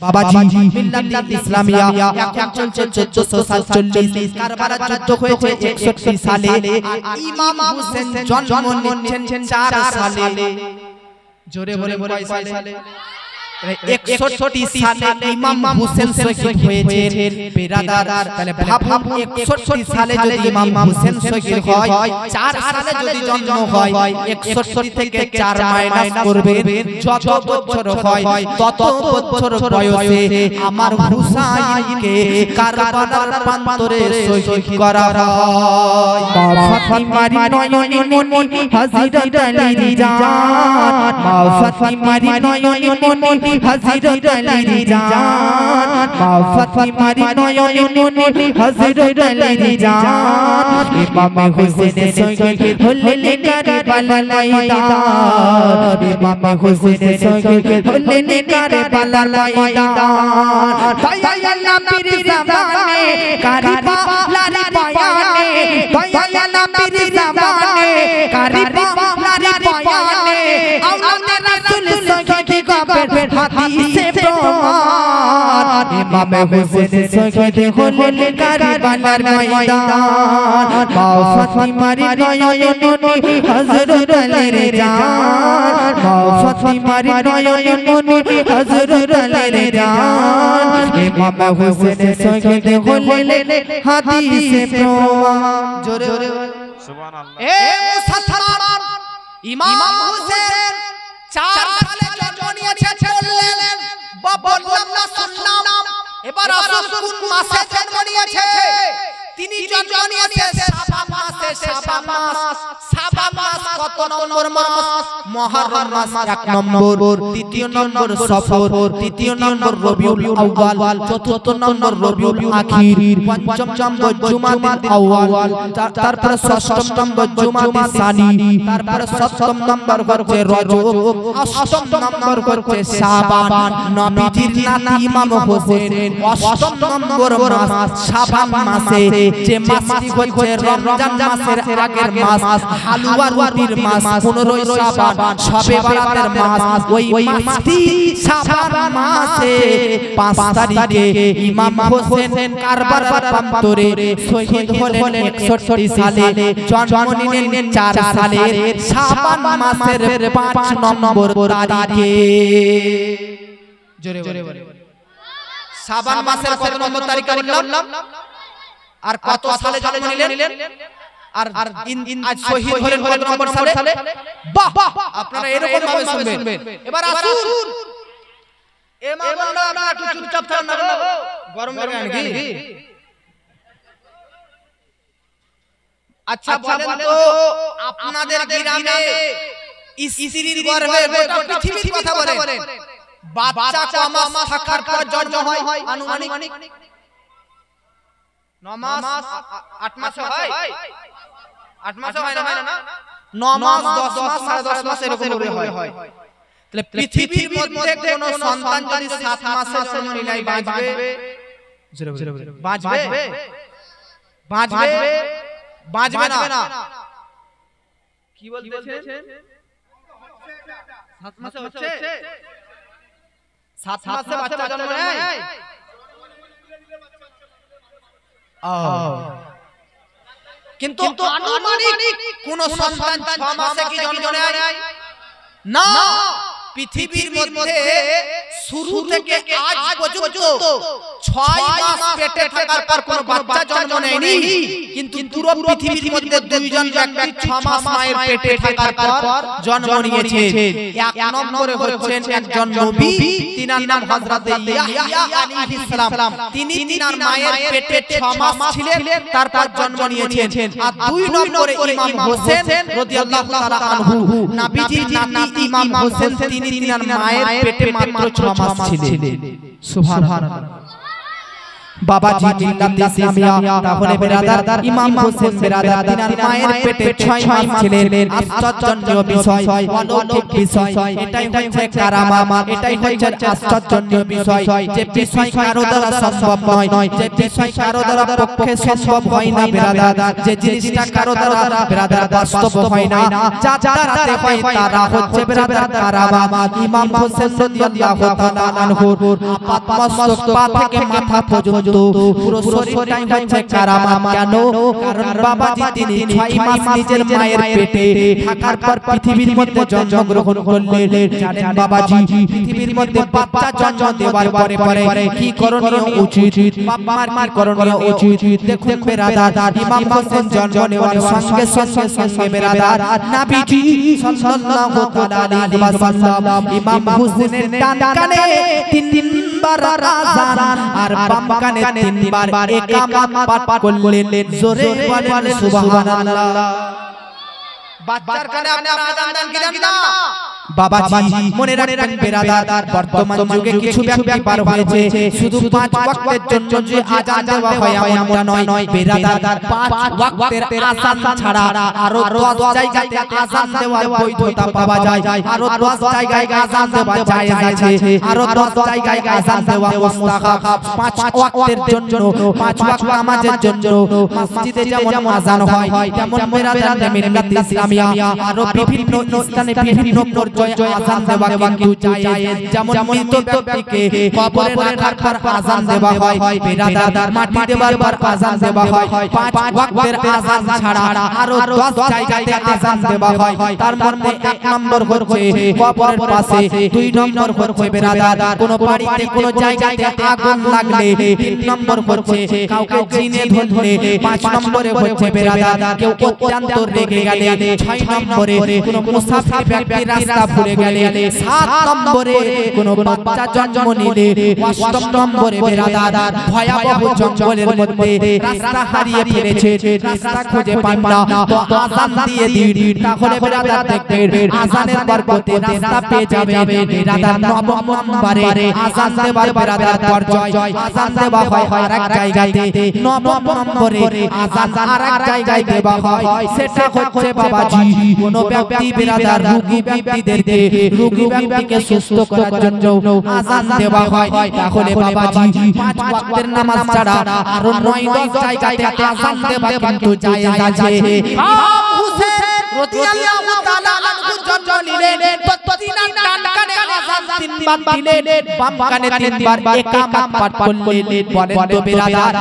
বাবাজি মিল্লাত ইসলামিয়া এখন চলছে 1447 কারবালার যুদ্ধ হয়েছে 61 সালে আর ইমাম হোসেন জন্ম নিয়েছেন 4 সালে জোরে বলে কয় সালে 61 সালে ইমাম হোসেন শহীদ হয়েছেন বিরাদার তাহলে ভাবুন 61 সালে যদি ইমাম হোসেন শহীদ হয় 4 সালে যদি জন্ম হয় 61 থেকে 4 মাইনাস করবেন যত বছর হয় তত বছর বয়সে আমার হুসাইনকে কারবালার প্রান্তরে শহীদ করা হয় ফাতিমার নয়নে মনি হযরত আলী জান মা ফাতিমার নয়নে মনি হযরত আলী জান মা ফাতিমার নয়নে মনি হযরত আলী জান ইমাম হোসেনের শহীদ হলেন কারবালার ময়দান ইমাম হোসেনের শহীদ হলেন কারবালার ময়দান দয়াল নবীর জামানে কারবালার বয়ানে দয়াল নবীর জামানে কারবালার বয়ানে আওলাদ রাসূল শহীদ কবর হাদিসে প্রমাণ ইমাম হোসেনের শহীদ হলেন কারবালার ময়দান মা ফাতিমার নয়নে মনি হযরত আলী জান মা ফাতিমার নয়নে মনি হযরত আলী জান ইমাম হোসেনের শহীদ হলেন হাদিসে প্রমাণ জোরে জোরে সুবহানাল্লাহ এ মুসলমান ইমাম হোসেন 4 সালে জন্ম নিয়েছেন বললেন বললাম না শুনলাম এবার আসুন কোন মাসে জন্ম নিয়েছে তিনি জন্ম নিয়েছেন শাবান মাস কত নম্বর মাস মুহররম মাস 1 নম্বর দ্বিতীয় নম্বর সফর তৃতীয় নম্বর রবিউল আউয়াল চতুর্থ নম্বর রবিউল আখির পঞ্চম নম্বর জুমাদিল আউয়াল তারপর ষষ্ঠ নম্বর জুমাদিল সানি তারপর সপ্তম নম্বর হচ্ছে রজব অষ্টম নম্বর হচ্ছে শাবান নবীজির নাতি ইমাম হোসেন অষ্টম নম্বর মাস শাবান মাসে যে মাসটি হচ্ছে রমজান মাসের আগের মাস হালুয়া রুটির মাস 15 শাবান শবে বরাতের মাস ওই মাসটি শাবান মাসে 5 তারিখে ইমাম হোসেন কারবালার প্রান্তরে শহীদ হলেন 61 সালে জন্ম নিলেন 4 সালে শাবান মাসের 5 নম্বর তারিখে জোরে জোরে শাবান মাসের কত নম্বর তারিখে বললাম আর কত সালে জন্ম নিলেন আর আজ শহীদ হলেন কত নম্বর সালে বাহ আপনারা এরকম ভাবে শুনবেন এবার আসুন এ মামলা আমরা একটু চুপচাপ থাকুন না গরম লাগে নাকি আচ্ছা বলেন তো আপনাদের গ্রামে স্ত্রীর গর্ভে গোটা পৃথিবীর কথা বলেন বাচ্চা কম মাস থাকার পর জন্ম হয় আনুমানিক 9 মাস 8 মাস হয় 8 মাস হয় না 9 মাস 10 মাস 10.5 মাস এরকম হয় তাহলে পৃথিবীর মধ্যে কোন সন্তান যদি 7 মাসে জন্ম নিলে বাঁচবে জোরে জোরে বাঁচবে না কি বলতেছেন 7 মাসে হচ্ছে 7 মাসে বাচ্চা জন্ম নেয় কিন্তু আনুমানিক কোন সন্তান 6 মাসে কি জন্ম নেয় না পৃথিবীর মধ্যে শুরু থেকে আজ পর্যন্ত 6 মাস পেটে থাকার পর কোন বাচ্চা জন্ম নেয়নি কিন্তু পুরো পৃথিবীর মধ্যে দুইজন ব্যক্তি 6 মাস মায়ের পেটে থাকার পর জন্ম নিয়েছে এক নম্বরে হচ্ছেন একজন নবী তিনার নাম হযরত ইয়াহইয়া আলাইহিস সালাম তিনি তিনার মায়ের পেটে 6 মাস ছিলেন তারপর জন্ম নিয়েছেন আর দুই নম্বরে ইমাম হোসেন রাদিয়াল্লাহু তাআলা আনহু নবীজির নাতি ইমাম হোসেন তিনি তিনার মায়ের পেটে মাত্র 6 মাস ছিলেন সুবহানাল্লাহ বাবাজি মিল্লাত ইসলামিয়া তাহলে বেরাদার ইমাম হোসেন বেরাদার তিনার মায়ের পেটে 6 মাস ছিলেন আশ্চর্যজনক বিষয় অলৌকিক বিষয় এটাই হচ্ছে কারামা এটাই হচ্ছে আশ্চর্যজনক বিষয় যে বিষয় কারো দ্বারা সম্ভব নয় যে বিষয় কারো দ্বারা পক্ষে সম্ভব হয় না বেরাদার যে জিনিসটা কারো দ্বারা বেরাদার বাস্তব হয় না যা দ্বারাতে হয় তারা হচ্ছে বেরাদার কারামা ইমাম হোসেন রাদিয়াল্লাহু তাআলা আনহুর মস্তক পা থেকে মাথা পর্যন্ত পুরো শরীরটাই হচ্ছে কারামা কেন কারণ বাবাজি তিনি 6 মাস নিজের মায়ের পেটে থাকার পর পৃথিবীর মধ্যে জন্মগ্রহণ করলেন জানেন বাবাজি পৃথিবীর মধ্যে বাচ্চা জন্ম দেওয়ার পরে কি করণীয় উচিত বাবার কি করণীয় উচিত দেখুন বেরাদার ইমাম হোসেন জন্ম নেওয়ার সঙ্গে সঙ্গে বেরাদার নবীজি সাল্লাল্লাহু আলাইহি ওয়াসাল্লাম ইমাম হোসেনের ডান কানে 3 বার আযান আর বাম কানে 3 বার ইকামত পাঠ করলেন জোরে বলেন সুবহানাল্লাহ বাচ্চার কানে আপনারা আযান দেন কি দেন না বাবাজি মনে রাখবেন বেরাদার বর্তমান যুগে কিছু ব্যক্তি পার হয়েছে শুধু 5 ওয়াক্তের জন্য যে আযান দেওয়া হয় এমনটা নয় বেরাদার 5 ওয়াক্তের আযান ছাড়া আরো 10 জায়গায় আযান দেওয়ার বৈধতা পাওয়া যায় আরো 10 জায়গায় আযান দেওয়া জায়েজ আছে আরো 10 জায়গায় আযান দেওয়া মুস্তাহাব 5 ওয়াক্তের জন্য 5 ওয়াক্ত নামাজের জন্য মসজিদে যেমন আযান হয় তেমন বেরাদার মিল্লাত ইসলামিয়া আরো বিভিন্ন স্থানে বিভিন্ন আযান দেওয়া কিন্তু জায়েজ যেমন মৃত ব্যক্তিকে কবরে রাখার পর আযান দেওয়া হয় বেরাদার মাটি দেওয়ার পর আযান দেওয়া হয় 5 ওয়াক্তের আযান ছাড়া আরো 10 জায়গাতে আযান দেওয়া হয় তার মধ্যে 1 নম্বর হচ্ছে কবরের পাশে 2 নম্বর হচ্ছে বেরাদার কোন বাড়িতে কোন জায়গাতে আগুন লাগলে 3 নম্বর হচ্ছে কাউকে চিনে ধরলে 5 নম্বরে হচ্ছে বেরাদার কেউ অত্যন্ত রেগে গেলে 6 নম্বরে কোন মুসাফির ব্যক্তি রাস্তা ভুলে গেলে 7 নম্বরে কোন বাচ্চা জন্ম নিলে 8 নম্বরে বেরাদার ভয়াবহ জঙ্গলের মধ্যে রাস্তা হারিয়ে ফেলেছে রাস্তা খুঁজে পান না তো আযান দিয়ে দিন তাহলে বেরাদার দেখবেন আযানের বরকতে রাস্তা পেয়ে যাবে বেরাদার 9 নম্বরে আযান দেবার বেরাদার পর্যায় আযান দেওয়া হয় আরেক জায়গাতে 9 নম্বরে আযান আরেক জায়গায় দেওয়া হয় সেটা হচ্ছে বাবাজি কোন ব্যক্তি বেরাদার রোগী ব্যক্তিদেরকে রোগী ব্যক্তিকে সুস্থ করার জন্য আযান দেওয়া হয় তাহলে বাবাজি 5 ওয়াক্তের নামাজ ছাড়া আরো 9-10 জায়গাতে আযান দেওয়া কিন্তু জায়েজ আছে ইমাম হোসেন রাদিয়াল্লাহু তাআলা আনহু জন্ম নিলেন তো তিনার ডান কানে আযান 3 বার দিলেন বাম কানে 3 বার ইকামত পাঠ করলেন বলেন তো বেরাদার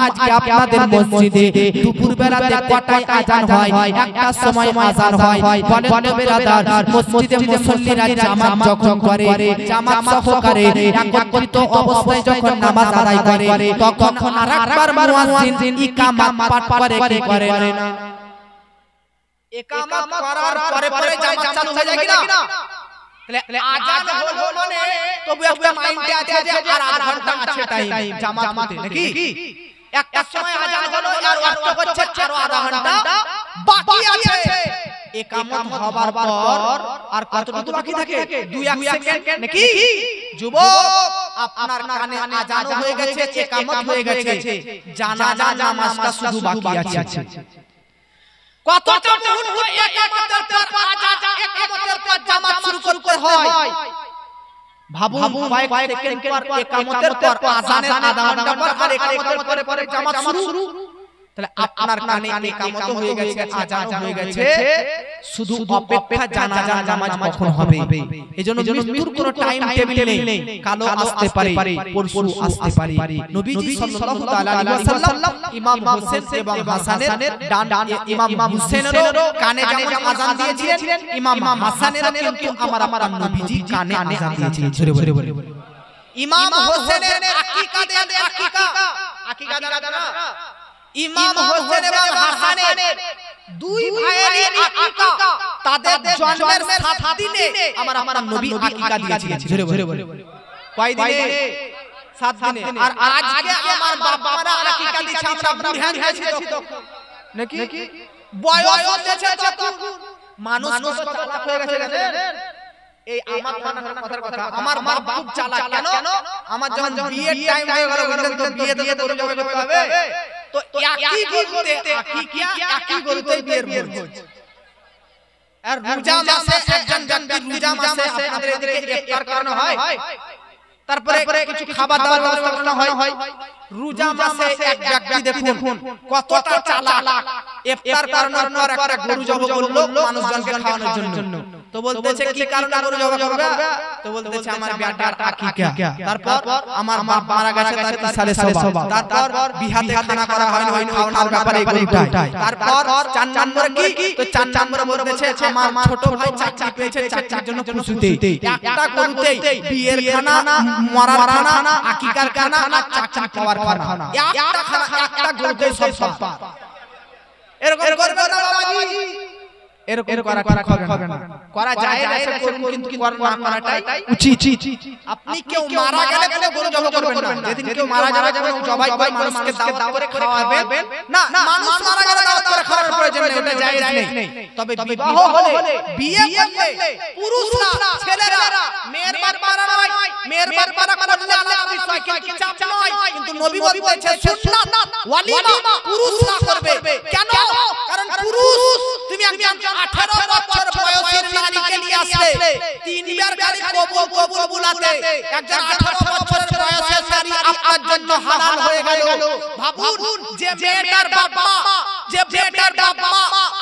আজকে আপনাদের মসজিদে দুপুর বেলাতে কটায় আযান হয় একটার সময় আযান হয় বলেন তো বেরাদার মসজিদে মুসল্লিরা জামাত যখন করে জামাত সহকারে একত্রিত অবস্থায় যখন নামাজ আদায় করে তখন আরেকবার মুয়াজ্জিন ইকামত পাঠ করে কি করে না ইকামত করার পরে জামাত চালু হয়ে যায় কিনা তাহলে আযান হলো মানে তবু একটা মাইন্ডে আছে যে আর আধা ঘন্টা আছে টাইম জামাত হতে নাকি একটা সময় আযান হলো আর ওয়াক্ত হচ্ছে আরো আধা ঘন্টা বাকি আছে ইকামত হবার পর আর কতটুকু বাকি থাকে 2-1 সেকেন্ড নাকি যুবক আপনার কানে আযান হয়ে গেছে ইকামত হয়ে গেছে জানাজা নামাজটা শুধু বাকি আছে কতটা মুহূর্ত ইকামতের পর আযান ইকামতের পর জামাত শুরু করতে হয় ভাবুন কয়েক সেকেন্ড পর ইকামতের পর আযানের আধা ঘন্টা পর আর ইকামতের পরে জামাত শুরু তাহলে আপনার কানে ইকামত হয়ে গেছে আযান হয়ে গেছে শুধু অপেক্ষা জানাজা নামাজ কখন হবে এজন্য মৃত্যুর কোনো টাইম টেবিল নেই কালো আসতে পারে পরশু আসতে পারে নবীজি সাল্লাল্লাহু তাআলা আলাইহি ওয়াসাল্লাম ইমাম হোসেন এবং হাসানের ডান ইমাম হোসেনেরও কানে যেমন আযান দিয়েছিলেন ইমাম হাসানেরও কিন্তু আমার নবীজি কানে আযান দিয়েছিলেন জোরে বলে ইমাম হোসেনের আকিকা দেন আকিকা দাদা ইমাম হোসেন এবং হাসানের দুই ভাইয়েরই আকিকা তাদের জন্মের 7 দিনে আমার নবী আকিকা দিয়েছিলেন জোরে বলে কয় দিনে 7 দিনে আর আজকে আমার বাবারা আকিকা দিচ্ছে আমরা বুড়ান হয়েছি তখন নাকি বয়স হচ্ছে তখন মানুষ কত লাখ হয়ে গেছে এই আমার কথার কথা আমার বাপ খুব চালাক কেন আমার যখন বিয়ের টাইম হয়ে গেল বললেন তো বিয়ে দিয়ে গরু জবাই করতে হবে তো একই গরুতে একই গরুতে বিয়ের ভোজ আর রোজা মাসে একজন ব্যক্তি রোজা মাসে আপনাদের এদিকে ইফতার করানো হয় তারপরে কিছু খাবার দাবার ব্যবস্থা করানো হয় রোজা মাসে এক ব্যক্তি দেখুন কতটা চালাক ইফতার করানোর পর একটা গরু জবাই করলো মানুষজনকে খাওয়ানোর জন্য তো বলতেছে কি কারণে গরু জবাই করবে তো বলতেছে আমার বেটার আকিকা তারপর আমার বাপ মারা গেছে তার ইসালে সওয়াব তারপর বিহাতে খানা করা হয় না ওই খাওয়ানোর ব্যাপারে গরুটাই তারপর 4 নম্বরে কি তো 4 নম্বরে বলতেছে আমার ছোট ভাই চাকরি পেয়েছে চাকরির জন্য খুশিতে একটা গরুতেই বিয়ের খানা মরার খানা আকিকার খানা আর চাকরি পাওয়ার খানা একটা খানা একটা গরুতে সব এরকম করবে না বাবাজি এরকম করা না করা যায় না করুন কিন্তু করা না করাটাই উচিত আপনি কেউ মারা গেলে কোনো গরু জবাই করবেন না যেদিন কেউ মারা যাবে যখন জবাই করে মানুষকে দাওয়াত করে খাওয়াবেন না মানুষ মারা গেলে দাওয়াত করে খাওয়ার প্রয়োজন নেই এটা জায়েজ নেই তবে বিবাহ হলে বিয়ে করলে পুরুষরা ছেলেরা মেয়ের বারবার নয় মেয়ের বারবার করলে আলাদা বিষয় কিন্তু চাপ নয় কিন্তু নবী বলেছেন সুন্নাত ওয়ালিমা পুরুষরা করবে কেন কারণ পুরুষ তুমি একজন 18 বছর বয়সের নারীকে নিয়ে আসলে তিনবার খালি কবুল বুলাতে একজন 18 বছরের বয়সের নারী আপনার জন্য হালাল হয়ে গেল ভাবুন যে মেয়েটার বাবা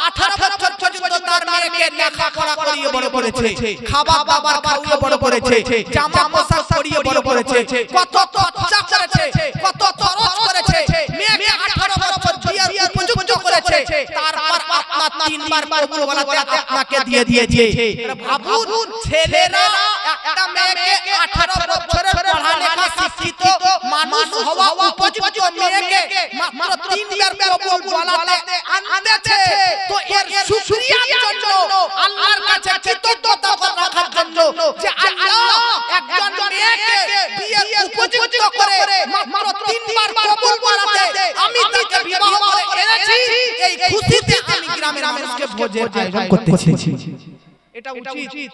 18 বছর পর্যন্ত তার মেয়েকে লেখাপড়া করিয়ে বড় করেছে খাবার দাবার খাওয়িয়ে বড় করেছে জামা পোশাক পরিয়ে বড় করেছে কত খরচা করেছে কত খরচ করেছে মেয়েকে 18 বছর বিয়ের উপযুক্ত করেছে তারপর আপনার তিনবার কবুল বলাতে আপনাকে দিয়ে দিয়েছে ভাবুন ছেলেরা একটা মেয়েকে 18 বছরের পড়ালেখা শিক্ষিত মানুষ হওয়া উপযুক্ত মেয়েকে মাত্র তিনবার কবুল বলাতে আনতেছে তো এর শুকরিয়ার জন্য আল্লাহর কাছে কৃতজ্ঞতা রাখার জন্য যে আল্লাহ একজন মেয়েকে বিয়ের উপযুক্ত করে মাত্র তিনবার কবুল বলাতে আমি তাকে বিবাহ করে এনেছি এই খুশিতে আমি গ্রামের মানুষকে ভোজের আয়োজন করতেছি এটা উচিত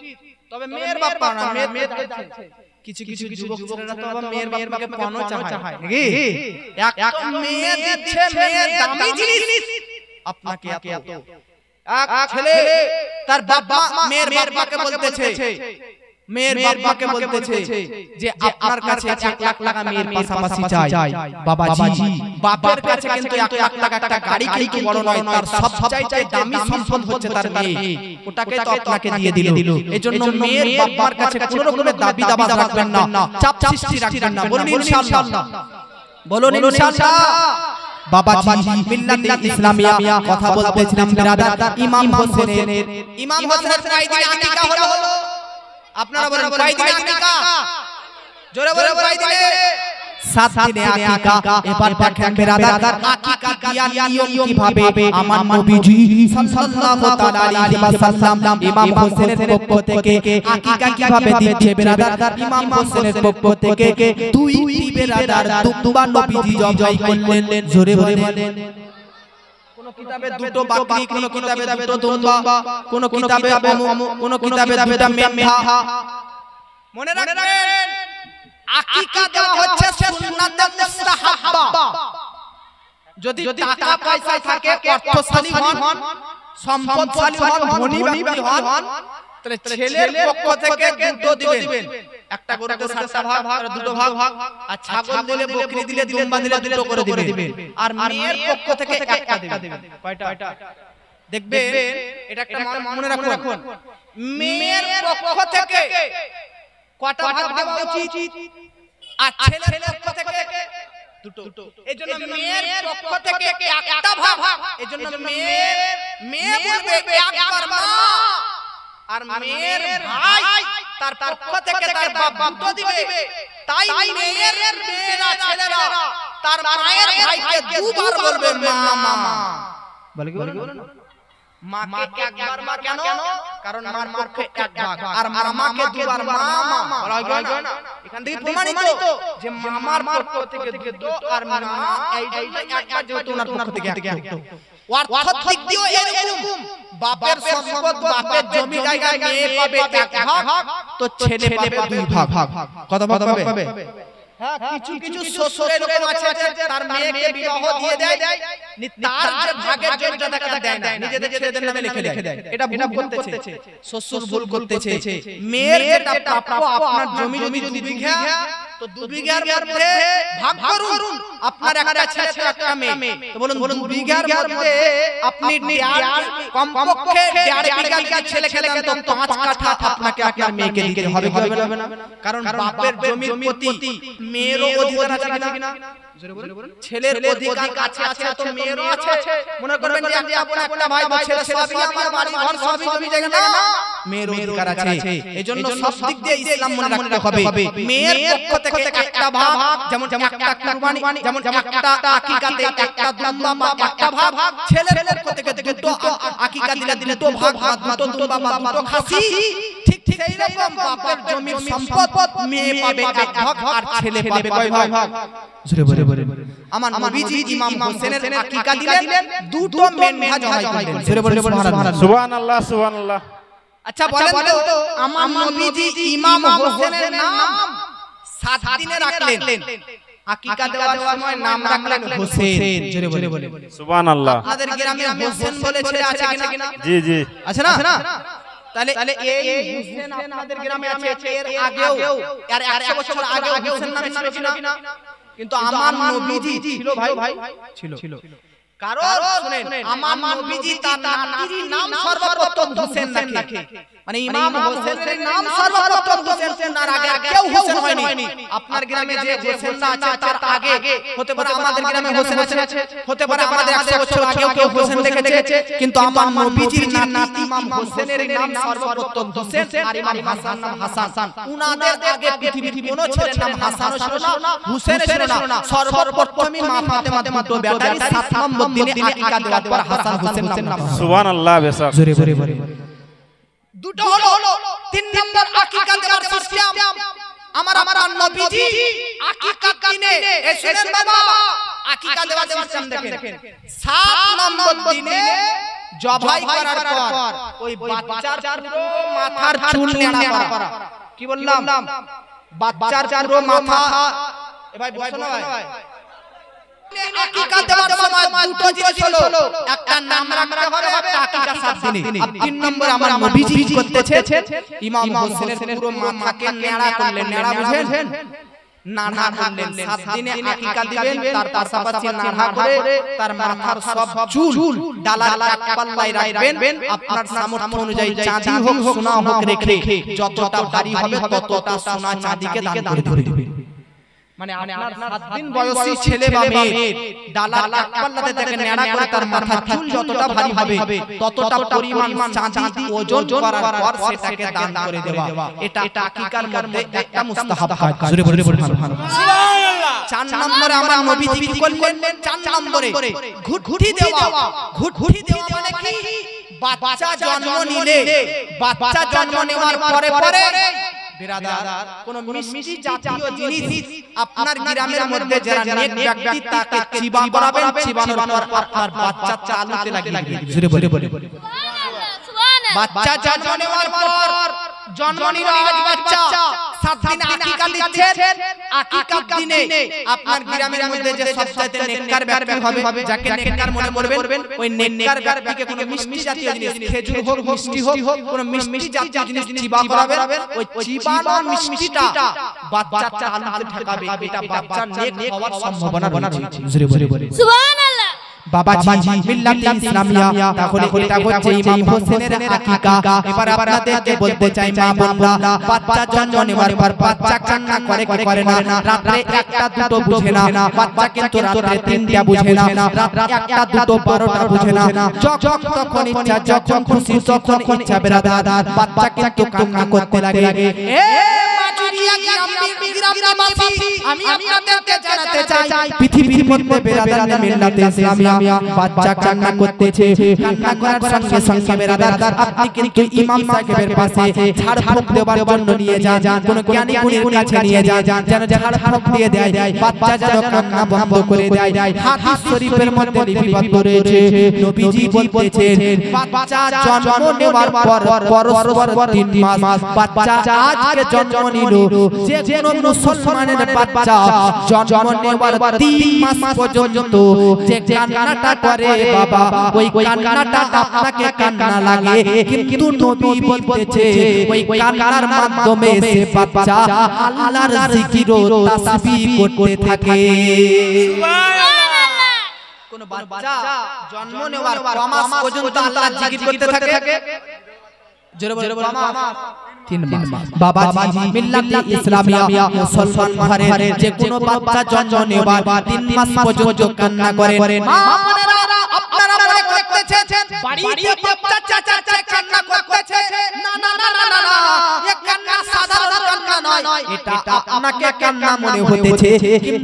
তবে মেয়ের বাবা না মেয়ের কিছু যুবক ছেলেরা তো আবার মেয়ের বাবাকে পণও চায় নাকি এক মেয়ে দিচ্ছে মেয়ের দামি জিনিস আপনাকে এত এক ছেলে তার বাবা মেয়ের বাবাকে বলতেছে যে আপনার কাছে 1 লাখ টাকা মেয়ের পাশাপাশি চাই বাবাজি বাবার কাছে কিন্তু 1 লাখ টাকা একটা গাড়ি কিন্তু বড় নয় তার সবচাইতে দামি সম্পদ হচ্ছে তার মেয়ে ওটাকে তো আপনাকে দিয়ে দিল এজন্য মেয়ের বাবার কাছে কোনো রকমের দাবি দাবা রাখবেন না চাপ সৃষ্টি রাখবেন না বলুন ইনশাআল্লাহ বলুন ইনশাআল্লাহ বাবাজি মিল্লাতে ইসলামিয়া কথা বলতেছিলাম বিরাদার ইমাম হোসেনের কয়দিন আকিকা হলো আপনারা বলেন কয়দিন আকিকা জোরে বলেন কয়দিনে 7 দিনে আকিকা এবার দেখেন বিরাদার আকিকা কিয়ার নিয়ম কিভাবে আমার নবীজি সাল্লাল্লাহু তাআলা আলাইহি ওয়াসাল্লাম ইমাম হোসেনের পক্ষ থেকে আকিকা কিভাবে দিচ্ছে বিরাদার ইমাম হোসেনের পক্ষ থেকে দুইটি বিরাদার দুবা নবীজি জবাই করলেন জোরে বলেন কোন কিতাবে দুটো বাকরি কোন কিতাবে দুটো দুম্বা কোন কিতাবে কোন কিতাবে দুটো মেমহা মনে রাখবেন আকিকা দেওয়া হচ্ছে সুন্নাতে মুস্তাহাব্বা যদি টাকা পয়সা থাকে অর্থশালী হন সম্পদশালী হন ধনী ব্যক্তি হন তাহলে ছেলের পক্ষ থেকে দুটো দিবেন একটা গরুতে 7টা ভাগ আর দুটো ভাগ আর ছাগল দিলে বকরি দিলে দুম্বা দিলে দুটো করে দিবেন আর মেয়ের পক্ষ থেকে একটা দিবেন কয়টা দেখবেন এটা একটা মনে রাখুন মেয়ের পক্ষ থেকে কয়টা ভাগ দেওয়া উচিত আর ছেলের পক্ষ থেকে দুটো এজন্য মেয়ের পক্ষ থেকে একটা ভাগ এজন্য মেয়ে বলবে একবার মা আর মেয়ের ভাই তার পক্ষ থেকে তার বাবা দুটো দিবে তাই মেয়ের মেয়েরা ছেলেরা তার মায়ের ভাইকে দুবার বলবে মা বলে কি বলে মাকে একবার মা কেন? কারণ মার পক্ষে এক ভাগ আর মামাকে দুবার মা বলা হয় না। এখান থেকে প্রমাণিত যে মামার পক্ষ থেকে দুটো আর মা একবার যেহেতু ওনার পক্ষ থেকে একটা। অর্থাৎ দিক দিয়েও এরকম বাপের সম্পদ বাপের জমি জায়গায় মেয়ে পাবে এক ভাগ, তো ছেলে পাবে দুই ভাগ। কত ভাগ পাবে? হ্যাঁ, কিছু শ্বশুরের এরকম আছে তার মেয়েকে বিবাহ দিয়ে দেয়, তার যে ভাগের জমিটা তাকে দেয় না, নিজেদের ছেলেদের নামে লিখে দেয়। এটা ভুল করতেছে, শ্বশুর ভুল করতেছে। মেয়ের যেটা প্রাপ্য, আপনার জমি যদি 2 বিঘা, তো 2 বিঘার মধ্যে ভাগ করুন। আপনার একটা ছেলে একটা মেয়ে, তো বলুন 2 বিঘার মধ্যে আপনি কমপক্ষে 1.5 বিঘা ছেলে খেলে তো 5 কাঠা আপনাকে আপনার মেয়েকে দিতে হবে, কি হবে না? কারণ বাপের জমির প্রতি মেয়েরও অধিকার আছে কিনা? ছেলের অধিকার আছে তো মেয়েরও আছে। মনে করবেন যে একটা ভাই ছেলে সবই আমার বাড়ি ঘর সবই জমি জায়গা না, মেয়ের অধিকার আছে। এজন্য সব দিক দিয়ে ইসলাম মনে রাখতে হবে। মেয়ের পক্ষ থেকে একটা ভাগ, যেমন একটা কুরবানি, যেমন একটা আকিকাতে একটা দুম্বা বা একটা ভাগ, ছেলের পক্ষ থেকে দুটো আকিকা দিলে দুটো ভাগ, দুটো দুম্বা বা দুটো খাসি। ঠিক সেই রকম বাপের জমির সম্পদ মেয়ে পাবে এক ভাগ আর ছেলে পাবে কয় ভাগ? জোরে বলে আমার নবীজি ইমাম হোসেনের আকিকা দিলেন, দুটো মেন্ডা জবাই করলেন। জোরে বলে সুবহানাল্লাহ সুবহানাল্লাহ। আচ্ছা বলেন তো, আমার নবীজি ইমাম হোসেনের নাম 7 দিনে রাখলেন, আকিকা দেওয়ার সময় নাম রাখলেন হোসেন। জোরে বলে সুবহানাল্লাহ। আপনাদের গ্রামে হোসেন বলে ছেলে আছে কিনা? জি জি আছে না? তাহলে এই হোসেন আপনাদের গ্রামে আছে, এর আগেও আর 100 বছর আগেও হোসেন নামে ছিল কিনা? কিন্তু আমার নবীজি ছিল ভাই, ছিল। কারণ শুনেন, আমার নবীজি তার নাতির নাম সর্বপ্রথম হোসেন রাখে। মানে ইমাম হোসেনের নাম সর্বপ্রথম হোসেন, তার আগে কেউ হোসেন হয়নি। আপনার গ্রামে যে হোসেনরা আছে তার আগে হতে পারে আমাদের গ্রামে হোসেন আছে, হতে পারে আমাদের 100 বছর আগেও কেউ হোসেন দেখেছে। কিন্তু আমার নবীজির নাতি ইমাম হোসেনের নাম সর্বপ্রথম হোসেন, আর ইমাম হাসান নাম হাসান। উনাদের আগে পৃথিবীর কোনো ছেলের নাম হাসানও ছিল না, হুসেনও ছিল না। সর্বপ্রথমই মা ফাতেমা দুটো বেটারই 7 নম্বর দিনে আকিকা দেওয়ার পর হাসান হোসেন নাম। সুবহানাল্লাহ। বেশক জোরে বলে দুটো হলো 3 নম্বর আকিকা দেওয়ার সিস্টেম। আমার নবীজি আকিকা দিনে শুনেন বাবা, আকিকা দেওয়ার সিস্টেম দেখেন। 7 নম্বর দিনে জবাই করার পর ওই বাচ্চার পুরো মাথার চুল নেড়া করা। কি বললাম? বাচ্চার পুরো মাথা। এ ভাই বসো না ভাই। আকিকা দেওয়ার সময় দুটো জিনিস হলো, একটা নাম রাখতে হবে, একটা আকিকা 7 দিনে। আর 3 নম্বর আমার নবীজি করতেছে, ইমাম হোসেনের পুরো মাথাকে নেড়া করলেন। নেড়া বুঝেন? নাড়া করলেন। 7 দিনে আকিকা দিবেন, তার পাশাপাশি নাড়া করে তার মাথার সব চুল ডালার এক পাল্লায় রাখবেন। আপনার সামর্থ্য অনুযায়ী চাঁদি হোক সোনা হোক রেখে যতটা ভারী হবে ততটা সোনা চাঁদিকে দান করে দিবেন। মানে আপনার 7 দিন বয়সী ছেলে বা মেয়ে ডালার এক পাল্লাতে তাকে নেড়া করে তার মাথার চুল যতটা ভারী হবে ততটা পরিমাণ চাঁদি ওজন করার পর সেটাকে দান করে দেওয়া। এটা আকিকার মধ্যে একটা মুস্তাহাব কাজ। জোরে বলে সুবহানাল্লাহ। 4 নম্বরে আমার নবীজি কি করলেন? 4 নম্বরে ঘুটঘুটি দেওয়া। ঘুটঘুটি দেওয়া মানে কি? বাচ্চা জন্ম নিলে, বাচ্চা জন্ম নেওয়ার পরে বিরাদার কোন মিষ্টি জাতীয় জিনিস আপনার গ্রামের মধ্যে যারা নেক ব্যক্তি তাকে চিবা করাবেন, চিবানোর পর আপনার বাচ্চা চালুতে লাগিয়ে দিবেন। জোরে বলে সুবহানাল্লাহ। বাচ্চা জন্ম নেওয়ার পর জন্ম নিরাজ বাচ্চা 7 দিন আকিকা দিচ্ছেন। আকিকার দিনে আপনার গ্রামের মধ্যে যে সবচেয়ে নেককার ব্যক্তি হবে, যাকে নেককার মনে করবেন, ওই নেককার ব্যক্তিকে কোন মিষ্টি জাতীয় জিনিস, খেজুর হোক মিষ্টি হোক, কোন মিষ্টি জাতীয় জিনিস চিবা করাবেন। ওই চিবানো মিষ্টিটা বাচ্চা চালুতে ঢাকাবে। এটা বাচ্চার নেক হওয়ার সম্ভাবনা রয়েছে। জোরে বলে সুবহানাল্লাহ। বাবাজি মিল্লাত ইসলামিয়া, তাহলে এটা হচ্ছে ইমাম হোসেনের আকিকা। এবার আপনাদেরকে বলতে চাই মা বোনরা, বাচ্চা জন্ম নেওয়ার পর বাচ্চা কান্না করে কি করে না? রাতে একটা দুটো বুঝে না, বাচ্চা কিন্তু রাতে 3টা বুঝে না, রাতে একটা দুটো 12টা বুঝে না। যখন ইচ্ছা, যখন খুশি তখন ইচ্ছা বেরাদার বাচ্চা কিন্তু কান্না করতে লাগে। এ মাজুরিয়া গ্রামবাসী, আমি আপনাদেরকে জানাতে জানাতে চাই পৃথিবীর মধ্যে বেরাদার মিল্লাতে ইসলামিয়া বাচ্চা কান্না করতেছে কান্না করার সঙ্গে সঙ্গে বেরাদার আপনি কিন্তু ইমাম সাহেবের পাশে ঝাড় ফুঁক দেওয়ার জন্য নিয়ে যান কোন জ্ঞানী গুণীর কাছে নিয়ে যান যেন ঝাড় ফুঁক দিয়ে দেয় বাচ্চা যেন কান্না বন্ধ করে দেয় হাদিস শরীফের মধ্যে লিপিবদ্ধ রয়েছে নবীজি বলতেছেন বাচ্চা জন্ম নেওয়ার পর পরস্পর 3 মাস বাচ্চা আজকে জন্ম নিল যে কোন মুসলমানের বাচ্চা জন্ম নেওয়ার 3 মাস পর্যন্ত যে কান্নাটা করে বাবা ওই কান্নাটা আপনাকে কান্না লাগে কিন্তু নবী বলতেছে ওই কান্নার মাধ্যমে সে বাচ্চা আল্লাহর জিকির ও তাসবিহ করতে থাকে সুবহানাল্লাহ কোন বাচ্চা জন্ম নেওয়ার 5 মাস পর্যন্ত আল্লাহর জিকির করতে থাকে জোরে বলে 3 মাস বাবাজি মিল্লাতে ইসলামিয়া মুসলমান ঘরের যে কোনো বাচ্চা জন্ম নেওয়ার 3 মাস পর্যন্ত কান্না করে মা বোনেরা আপনারা মনে করতেছেন বাড়িতে বাচ্চা চাচা কান্না করতেছে না না না না না এই কান্না সাধারণ কান্না নয় এটা আপনাকে কান্না মনে হতেছে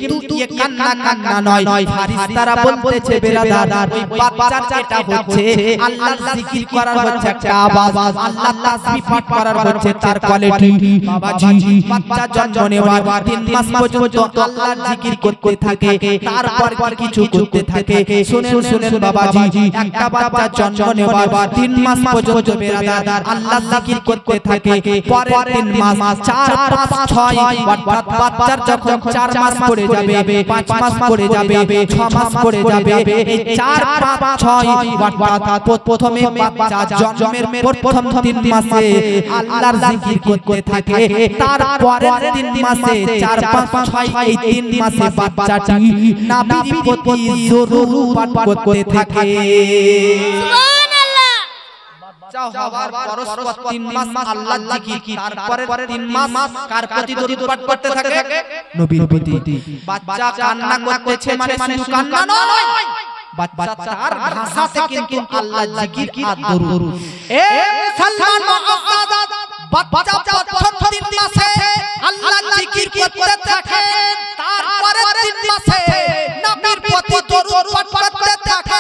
কিন্তু এই কান্না নয় ফেরেশতারা বলতেছে বেরাদার ওই বাচ্চার এটা হচ্ছে আল্লাহর জিকির করার হচ্ছে একটা আওয়াজ আল্লাহ তাসবিহ পাঠ করার হচ্ছে তার কোয়ালিটি বাবাজি বাচ্চা জন্ম নেওয়ার 3 মাস পর্যন্ত আল্লাহর জিকির করতে থাকে তারপর কিছু করতে থাকে শুনেন বাবাজি একটা বাচ্চা জন্ম নেওয়ার 3 মাস পর্যন্ত বেরাদার আল্লাহর জিকির করতে থাকে পরের 3 মাস 4 5 6 অর্থাৎ বাচ্চার যখন 4 মাস পড়ে যাবে 5 মাস পড়ে যাবে 6 মাস পড়ে যাবে এই 4 5 6 অর্থাৎ প্রথমে বাচ্চা জন্মের প্রথম 3 মাসে আল্লাহর জিকির করতে থাকে তারপরের 3 মাসে 4 5 6 এই 3 মাসে বাচ্চাটি নবীর প্রতি জরুর পাঠ করতে থাকে সুবহানাল্লাহ বাচ্চা হওয়ার পরস্পর 3 মাস আল্লাহর জিকির তারপরের 3 মাস কার প্রতি দরুদ পাঠ করতে থাকে নবীর প্রতি বাচ্চা কান্না করতেছে মানে শুধু কান্না নয় বাচ্চার ভাষাতে কিন্তু আল্লাহর জিকির আর দরুদ এ মুসলমান মুআজ্জাদ বাচ্চা প্রথম 3 মাসে আল্লাহর জিকির করতে থাকে তারপরে 3 মাসে নবীর প্রতি দরুদ পাঠ করতে থাকে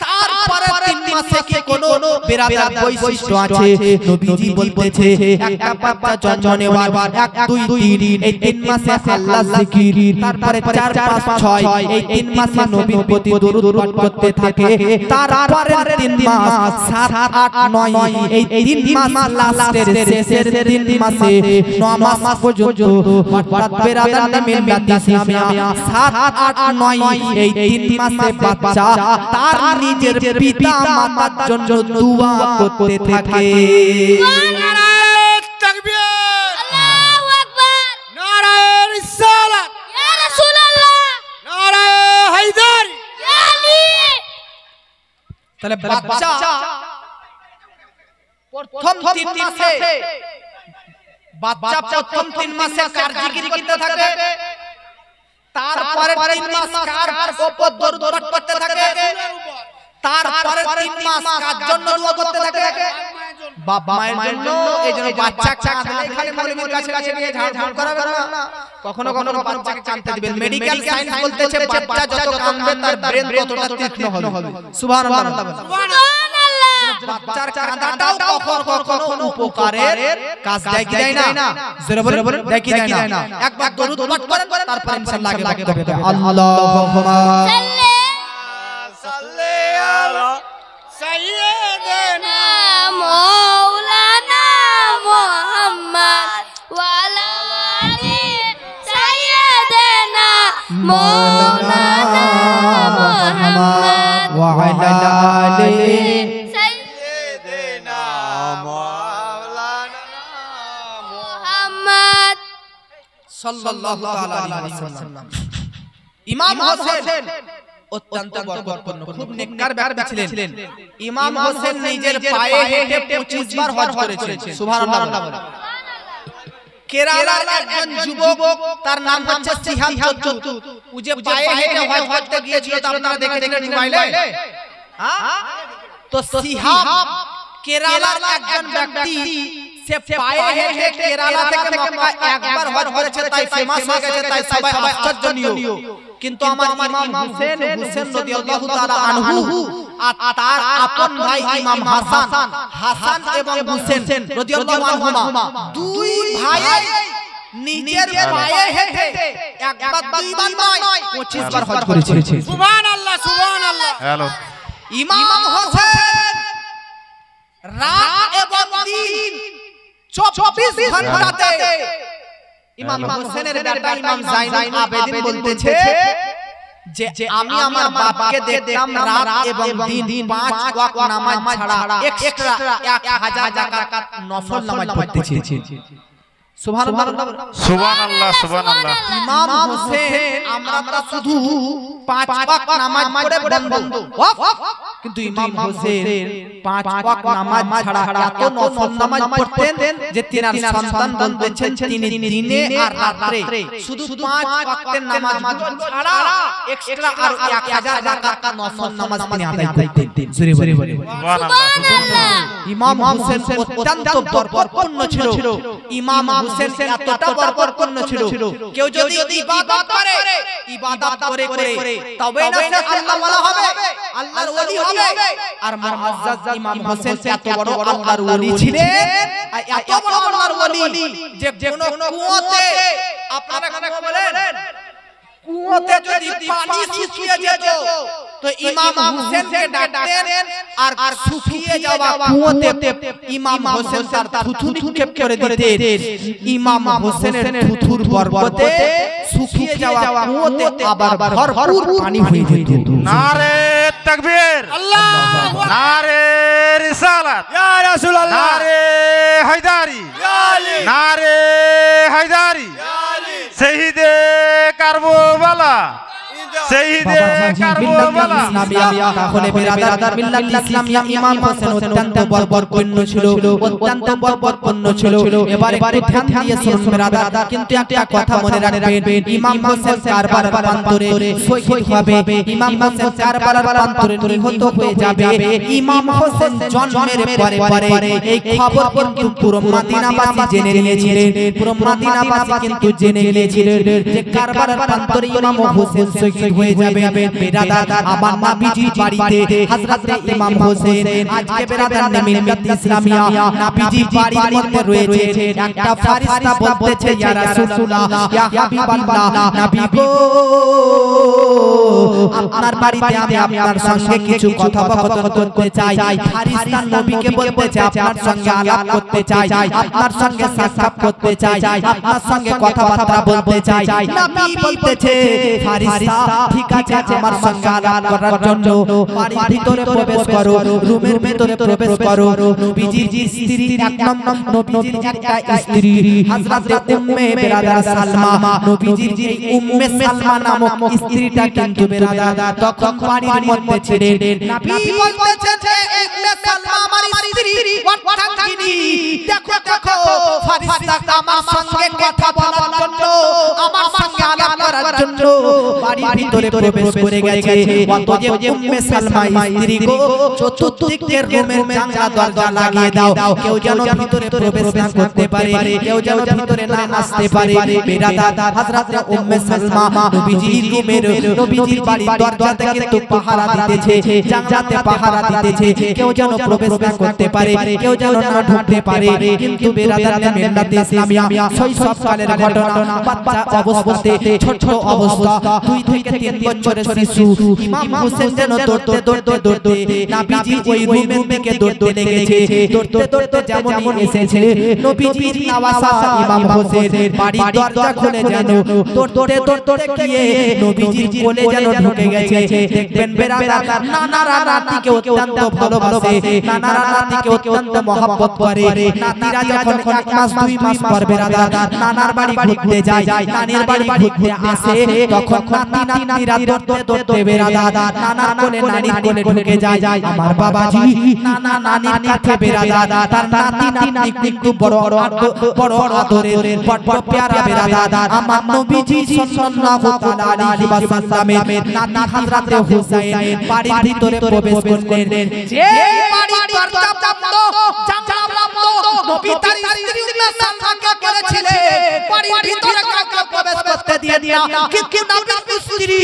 তারপরে 3 মাসে কি কোন বেরাদার বৈশিষ্ট্য আছে নবীজি বলতেছে একটা বাচ্চা জন্ম নেওয়ার 1 2 3 এই 3 মাসে আল্লাহর জিকির তারপরে 4 5 6 এই 3 মাসে নবীর প্রতি দরুদ পাঠ করতে থাকে তারপরে 3 মাস 7 8 9 এই 3 মাস লাস্টের শেষের 3 মাসে 9 মাস পর্যন্ত অর্থাৎ বেরাদার মিল্লাতে ইসলামিয়া 7 8 9 এই 3 মাসে বাচ্চা তার নিজের পিতা মাতার জন্য দোয়া করতে থাকে নারায়ে তাকবীর আল্লাহু আকবার নারায়ে রিসালাত ইয়া রাসূলুল্লাহ নারায়ে হায়দার ইয়া আলী তাহলে বাচ্চা প্রথম 3 মাসে বাচ্চা প্রথম 3 মাসে কার জিকির করতে থাকে তারপরে 3 মাস কার উপর দরুদ পাঠ করতে থাকে তারপরে 3 মাস কার জন্য দোয়া করতে থাকে বাপ মায়ের জন্য এইজন্য বাচ্চা কাঁদলে খালি মৌলবীর কাছে গিয়ে ঝাড় করাবে না কখনো কখনো বাচ্চাকে কাঁদতে দিবেন মেডিকেল সায়েন্স বলতেছে বাচ্চা যত কাঁদবে তার ব্রেন ততটা তীক্ষ্ণ হবে সুবহানাল্লাহ সুবহানাল্লাহ বাচ্চার কাঁদাটাও কখনো উপকারের কাজ দেয় কি দেয় না জোরে বলে দেয় কি দেয় না একবার দরুদ পাঠ করেন তারপর ইনশাআল্লাহ আগে বক্তব্য আল্লাহুম্মা সাল্লি আলা সাইয়্যিদিনা মাওলানা মুহাম্মদ ওয়া আলা আলি সাইয়্যিদিনা মাওলানা মুহাম্মদ ওয়া আলা আলি সাইয়্যিদিনা মাওলানা মুহাম্মদ সাল্লাল্লাহু তাআলা আলাইহি ওয়াসাল্লাম ইমাম হোসেন অত্যন্ত বরকতপূর্ণ খুব নেককার ব্যক্তি ছিলেন ইমাম হোসেন নিজের পায়ে হেঁটে 25 বার হজ করেছেন সুবহানাল্লাহ কেরালার একজন যুবক তার নাম হচ্ছে সিহাব চচ্চু ও যে পায়ে হেঁটে হজ করতে গিয়েছিল তা আপনারা দেখেছিলেন মোবাইলে হ্যাঁ তো সিহাব কেরালার একজন ব্যক্তি সে পায়ে হেঁটে কেরালা থেকে মক্কা একবার হজ করেছে, তাই ফেমাস হয়ে গেছে, তাই সবাই আশ্চর্যজনীয়। কিন্তু আমার ইমাম হুসেন রাদিয়াল্লাহু তাআলা আনহু আর তার আপন ভাই ইমাম হাসান এবং হুসেন রাদিয়াল্লাহু আনহুমা দুই ভাই নিজের পায়ে হেঁটে একবার দুইবার নয় 25 বার হজ করেছে। সুবহানাল্লাহ সুবহানাল্লাহ। হ্যালো ইমাম হোসেন রাত এবং দিন 24 ঘন্টাতে ইমাম হোসেনের বেটা ইমাম জাইনুল আবেদিন বলতেছে যে আমি আমার বাপকে দেখতাম রাত এবং দিন 5 ওয়াক্ত নামাজ ছাড়া এক্সট্রা 1000 রাকাত নফল নামাজ পড়তেছে। সুবহানাল্লাহ সুবহানাল্লাহ সুবহানাল্লাহ। ইমাম হোসেন আমরা শুধু 5 ওয়াক্ত নামাজ পড়ে বন্ধ, কিন্তু ইমাম হোসেন 5 ওয়াক্ত নামাজ ছাড়া এত নফল নামাজ পড়তেন যে তিনার সন্তান বলতেছেন তিনি দিনে আর রাতে শুধু 5 ওয়াক্তের নামাজ ছাড়া এক্সট্রা আর 1000 রাকাত নফল নামাজ তিনি আদায় করতেন। জোরে বলে সুবহানাল্লাহ। ইমাম হোসেন অত্যন্ত বরকতপূর্ণ ছিল। ইমাম হোসেন এতটা বরকতপূর্ণ ছিল, কেউ যদি ইবাদত করে তবে না সে আল্লাহ ওয়ালা হবে, আল্লাহর ওলি হবে। আর মুআজ্জাজ ইমাম হোসেন এত বড় আল্লাহর ওলি ছিলেন, এত বড় আল্লাহর ওলি যে কোন কুয়োতে, আপনারা কি বলেন, কুয়োতে যদি পানি শুকিয়ে যেত তো ইমাম হোসেনকে ডাকতেন আর শুকিয়ে যাওয়া কুয়োতে ইমাম হোসেন তার থুথু নিক্ষেপ করে দিতেন। ইমাম হোসেনের থুথুর বরকতে শুকিয়ে যাওয়া কুয়োতে আবার ভরপুর পানি হয়ে যেত। নারে তাকবীর, আল্লাহু আকবার। নারে রিসালাত, ইয়া রাসূলুল্লাহ। নারে হায়দারি, ইয়া আলী। নারে হায়দারি, ইয়া আলী। শহীদে কারবালা, শহীদে কারবালা। তাহলে বিরাদার মিল্লাত ইসলামিয়া ইমাম হোসেন অত্যন্ত বরকতপূর্ণ ছিল, অত্যন্ত বরকতপূর্ণ ছিল। এবারে ধ্যান দিয়ে শুনুন বিরাদার, কিন্তু একটা কথা মনে রাখবেন, ইমাম হোসেন কারবালার প্রান্তরে শহীদ হবে, ইমাম হোসেন কারবালার প্রান্তরে নিহত হয়ে যাবে। ইমাম হোসেন জন্মের পরে এই খবর কিন্তু পুরো মদিনাবাসী জেনে নিয়েছিলেন, পুরো মদিনাবাসী কিন্তু জেনে নিয়েছিলেন যে কারবালার প্রান্তরে ইমাম হোসেন শহীদ হয়ে যাবে। বিরাদার, আমার নবীজির বাড়িতে হযরত ইমাম হোসেন, আজকে বিরাদার মিল্লাত ইসলামিয়া নবীজির বাড়ির মধ্যে রয়েছে একটা ফেরেশতা বলতেছে, ইয়া রাসূলুল্লাহ, ইয়া হাবিবাল্লাহ, নবী গো, আপনার বাড়িতে আমি আপনার সঙ্গে কিছু কথোপকথন করতে চাই। ফেরেশতা নবীকে বলতেছে আপনার সঙ্গে আলাপ করতে চাই, আপনার সঙ্গে সাক্ষাৎ করতে চাই, আপনার সঙ্গে কথাবার্তা বলতে চাই। নবী বলতেছে, ফেরেশতা ঠিক আছে, আমার সঙ্গে আলাপ করার জন্য বাড়ির ভিতরে প্রবেশ করো, রুমের ভিতরে প্রবেশ করো। নবীজির স্ত্রী, এক নম্বর নবীজির একটা স্ত্রী হযরত উম্মে বিরাদার সালমা, নবীজির এই উম্মে সালমা নামক স্ত্রীটা কিন্তু বিরাদার তখন বাড়ির মধ্যে ছিলেন। নবী বলতেছেন যে উম্মে সালমা আমার স্ত্রী, অর্থাৎ দেখো দেখো ফেরেশতা আমার সঙ্গে কথা বলার জন্য, আমার সঙ্গে আলাপ করার জন্য বাড়ির ভিতরে প্রবেশ করে গেছে। অতএব উম্মে সালমা স্ত্রী গো, চতুর্দিকের রুমের জানলা দরজা লাগিয়ে দাও, কেউ যেন ভিতরে প্রবেশ না করতে পারে, কেউ যেন ভিতরে না আসতে পারে। বিরাদার, হযরত উম্মে সালমা নবীজির রুমের, নবীজির বাড়ির দরজাতে কিন্তু পাহারা দিতেছে, জানলাতে পাহারা দিতেছে, কেউ যেন প্রবেশ না করতে পারে, কেউ যেন না ঢুকতে পারে। কিন্তু বিরাদার মিল্লাত ইসলামিয়া শৈশবকালের ঘটনা, বাচ্চা অবস্থাতে, ছোট অবস্থা, 2 থেকে 3 বছরের শিশু ইমাম হোসেন যেন দৌড়তে দৌড়তে দৌড়তে নবীজি ওই রুমের দিকে দৌড়তে লেগেছে। দৌড়তে দৌড়তে যেমন এসেছে নবীজির নওয়াসা ইমাম হোসেন বাড়ির দরজা খুলে যেন দৌড়তে দৌড়তে গিয়ে নবীজির কোলে যেন ঢুকে গেছে। দেখবেন বিরাদার, নানারা নাতিকে অত্যন্ত ভালোবাসে, নানারা নাতিকে অত্যন্ত মহব্বত করে। নাতিরা যখন 1 মাস 2 মাস পর বিরাদার নানার বাড়ি ঘুরতে যায়, নানির বাড়ি ঘুরতে আসে, তখন নাতি নাতিরা দৌড়তে দৌড়তে বিরাদার নানার কোলে নানির কোলে ঢুকে যায়। আমার বাবাজি নানা নানির কাছে বিরাদার তার নাতি নাতি কিন্তু বড় আদরের, বড় প্যারা বিরাদার আমার নবীজি সাল্লাল্লাহু তাআলা আলাইহি ওয়াসাল্লামের নাতি হযরত হুসাইন বাড়ির ভিতরে প্রবেশ করলেন। যে বাড়ির দরজা বন্ধ, জানলা বন্ধ, নবী তার স্ত্রী উম্মে সালমাকে বলেছিলেন বাড়ির ভিতরে কাউকে প্রবেশ করতে দিয়েন না, কিন্তু নবীর স্ত্রী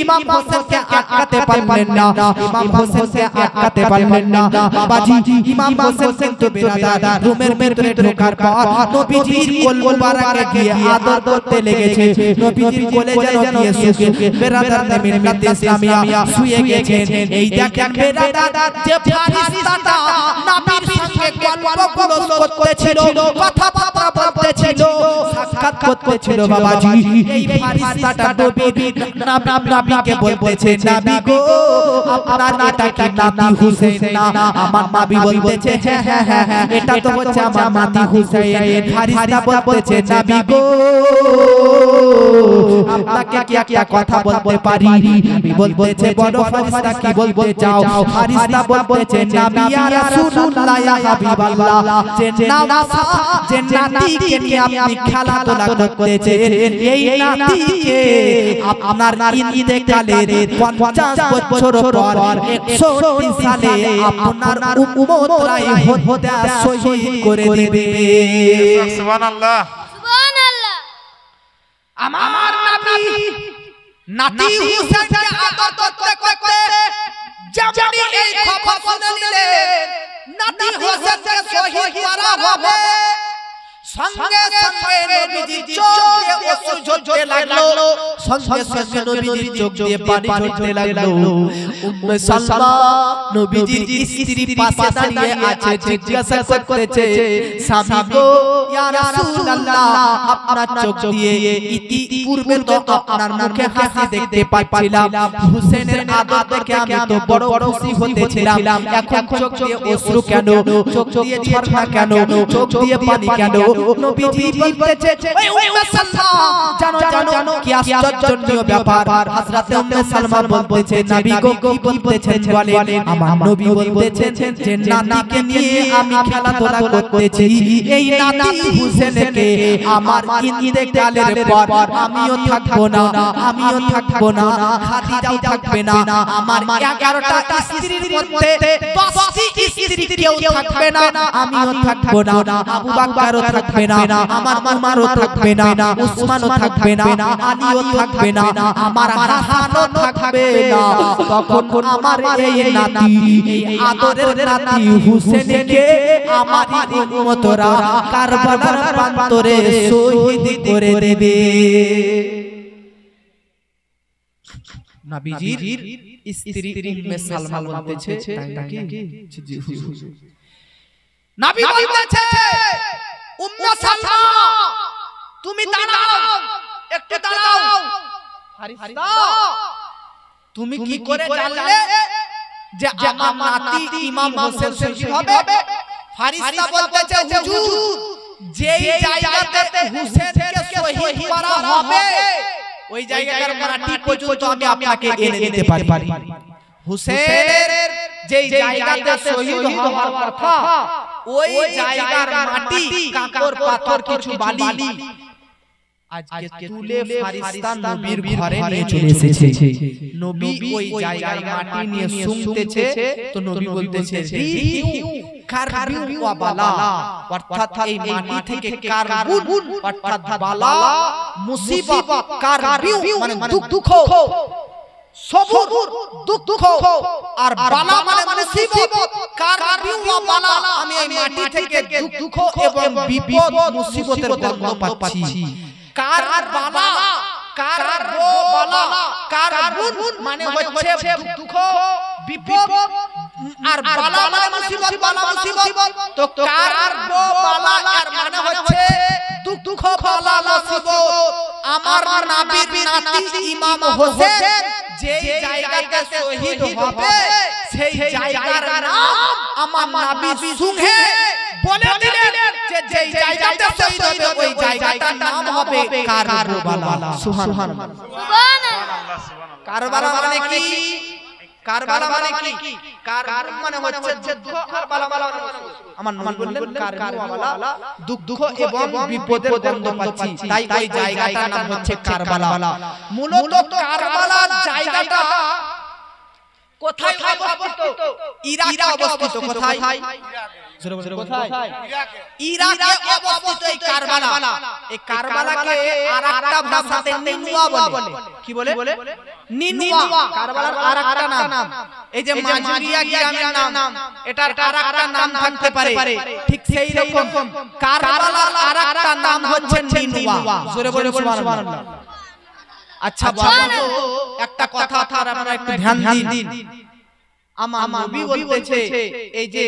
ইমাম হোসেনকে আটকাতে পারলেন না, ইমাম হোসেনকে আটকাতে পারলেন না। বাবাজি ইমাম হোসেন কিন্তু বেরাদার রুমের ভিতরে ঢোকার পর নবীজির কোল মোবারকে গিয়ে আদর করতে লেগেছে। নবীজির কোলে যেন গিয়ে শুয়ে বেরাদার মিল্লাত ইসলামিয়া শুয়ে গেছেন। এই দেখেন বেরাদার যে ফেরেশতাটা নবীর সঙ্গে গল্পগুলো করতেছিল, কথাবার্তা বলতেছিল, সাক্ষাৎ করতেছিল বাবাজি, এই ফেরেশতাটা নবীকে বলতেছে নবী গো আপনার এটা কি নাতি হুসেন না? আমার নবী বলতেছে হ্যাঁ হ্যাঁ হ্যাঁ এটা তো হচ্ছে আমার নাতি হুসেন। ফেরেশতা বলতেছে নবী গো আপনাকে কি একটা কথা বলতে পারি? নবী বলতেছে বড় ফেরেশতা কি বলতে চাও? ফেরেশতা বলতেছে নবী ইয়া রাসূলুল্লাহ ইয়া হাবিবাল্লাহ, যে নাতিকে নিয়ে আপনি খেলাধুলা করতেছেন, এই নাতিকে আপনার ইন্তেকালের 50 বছর পর 130 সালে আপনার উম্মতরাই হত্যা শহীদ করে দিবে। সুবহানাল্লাহ সুবহানাল্লাহ। আমার নবী নাতি হুসেনকে আদর করতে করতে যেমনি এই খবর শুনে নিলেন নাতি হুসেনকে শহীদ করা হবে, সঙ্গে সঙ্গে নবীজি চোখ দিয়ে অশ্রু ঝরতে লাগলো, সঙ্গে সঙ্গে নবীজির চোখ দিয়ে পানি ঝরতে লাগলো। উম্মে সালমা নবীজির স্ত্রীর পাশে দাঁড়িয়ে আছে, জিজ্ঞাসা করতেছে স্বামী গো ইয়া রাসূলুল্লাহ আপনার চোখ দিয়ে পূর্বে তো আপনার মুখে হাসি দেখতে পাচ্ছিলাম, হুসেনের আদর দেখে আমি তো বড় খুশি হতেছিলাম, এখন চোখ দিয়ে অশ্রু কেন? চোখ দিয়ে ঝরনা কেন? চোখ দিয়ে পানি কেন? নবীজি বলতেছে ওই উম্মে সালমা জানো জানো কি আশ্চর্যজনক ব্যাপার। হযরত উম্মে সালমা বলতেছে নবী গো কি বলতেছেন বলেন? আমার নবী বলতেছেন যে নাতিকে নিয়ে আমি খেলাধুলা করতেছি, এই নাতি হুসেনকে আমার ইন্তেকালের পর আমিও থাকবো না, আমিও থাকবো না, খাদিজাও থাকবে না, আমার 11টা স্ত্রীর মধ্যে 10টি স্ত্রী কেউ থাকবে না, আমিও থাকবো না, আবু বকরও থাকবে না, আমার উমরও থাকবে না, উসমানও থাকবে না, আলীও থাকবে না, আমার হাসানও থাকবে না। তখন আমার এই নাতি, এই আদরের নাতি হুসেনকে আমার উম্মতরা কারবালার প্রান্তরে শহীদ করে দেবে। নবীজির স্ত্রী উম্মে সালমা বলতেছে তাই নাকি? জি হুজুর। নবী বলতেছে উম্মে সালমা তুমি দাঁড়াও, একটু দাঁড়াও। ফেরেশতা তুমি কি করে জানলে যে আমার নাতি ইমাম হোসেন শহীদ হবে? ফেরেশতা বলতেছে হুজুর যেই জায়গাতে হুসেনকে শহীদ করা হবে ওই জায়গার মাটি পর্যন্ত আমি আপনাকে এনে দিতে পারি। হুসেনের যেই জায়গাতে শহীদ হওয়ার কথা ওই জায়গার মাটি কাঁকর পাথর কিছু বালি আজকে তুলে ফেরেশতা নবীর ঘরে নিয়ে চলে এসেছে। নবী ওই জায়গার মাটি নিয়ে শুনতেছে, তো নবী বলতেছে রিহু কারবিউ ওয়া বালা, অর্থাৎ এই মাটি থেকে কারবুন অর্থাৎ বালা মুসিবত, কারবিউ মানে দুঃখ, সবুর দুঃখ, আর বালা মানে মুসিবত, কারবিউ ওয়া বালা আমি এই মাটি থেকে দুঃখ এবং বিপদ মুসিবতের গন্ধ পাচ্ছি। কারবালা কারবালা কারবুন মানে হচ্ছে দুঃখ বিপদ, আর বালা মানে মুসিবত, বালা মুসিবত, তো কারবালা এর মানে হচ্ছে দুঃখ বালা মুসিবত। আমার নবীর নাতি ইমাম হোসেন যেই জায়গাতে শহীদ হবে সেই জায়গার নাম আমার নবী শুনে বলে দিলেন যে যেই জায়গাতে শহীদ হবে ওই জায়গাটার নাম হবে কারবালা। সুবহানাল্লাহ সুবহানাল্লাহ। কারবালা মানে কি? কারবালা মানে কি? কার মানে হচ্ছে দুঃখ, আর বালা মানে আমার নবী বললেন কারবালা দুঃখ এবং বিপদের গন্ধ পাচ্ছি, তাই ওই জায়গাটার নাম হচ্ছে কারবালা। মূলত কারবালার জায়গাটা কোথায় অবস্থিত? ইরাকে অবস্থিত। কোথায়? কোথায়? ইরাকে অবস্থিত এই কারবালা। এই কারবালাকে আরেকটা ভাষাতে নিনুয়া বলে। কি বলে? নিনুয়া। কারবালার আরেকটা নাম। এই যে মাজুরিয়া গ্রামের নাম, এটার আরেকটা নাম থাকতে পারে। ঠিক সেই রকম কারবালার আরেকটা নাম হচ্ছে নিনুয়া। জোরে বলে সুবহানাল্লাহ। আচ্ছা বলো একটা কথা আপনারা একটু ধ্যান দিন। আমার নবী বলতেছে এই যে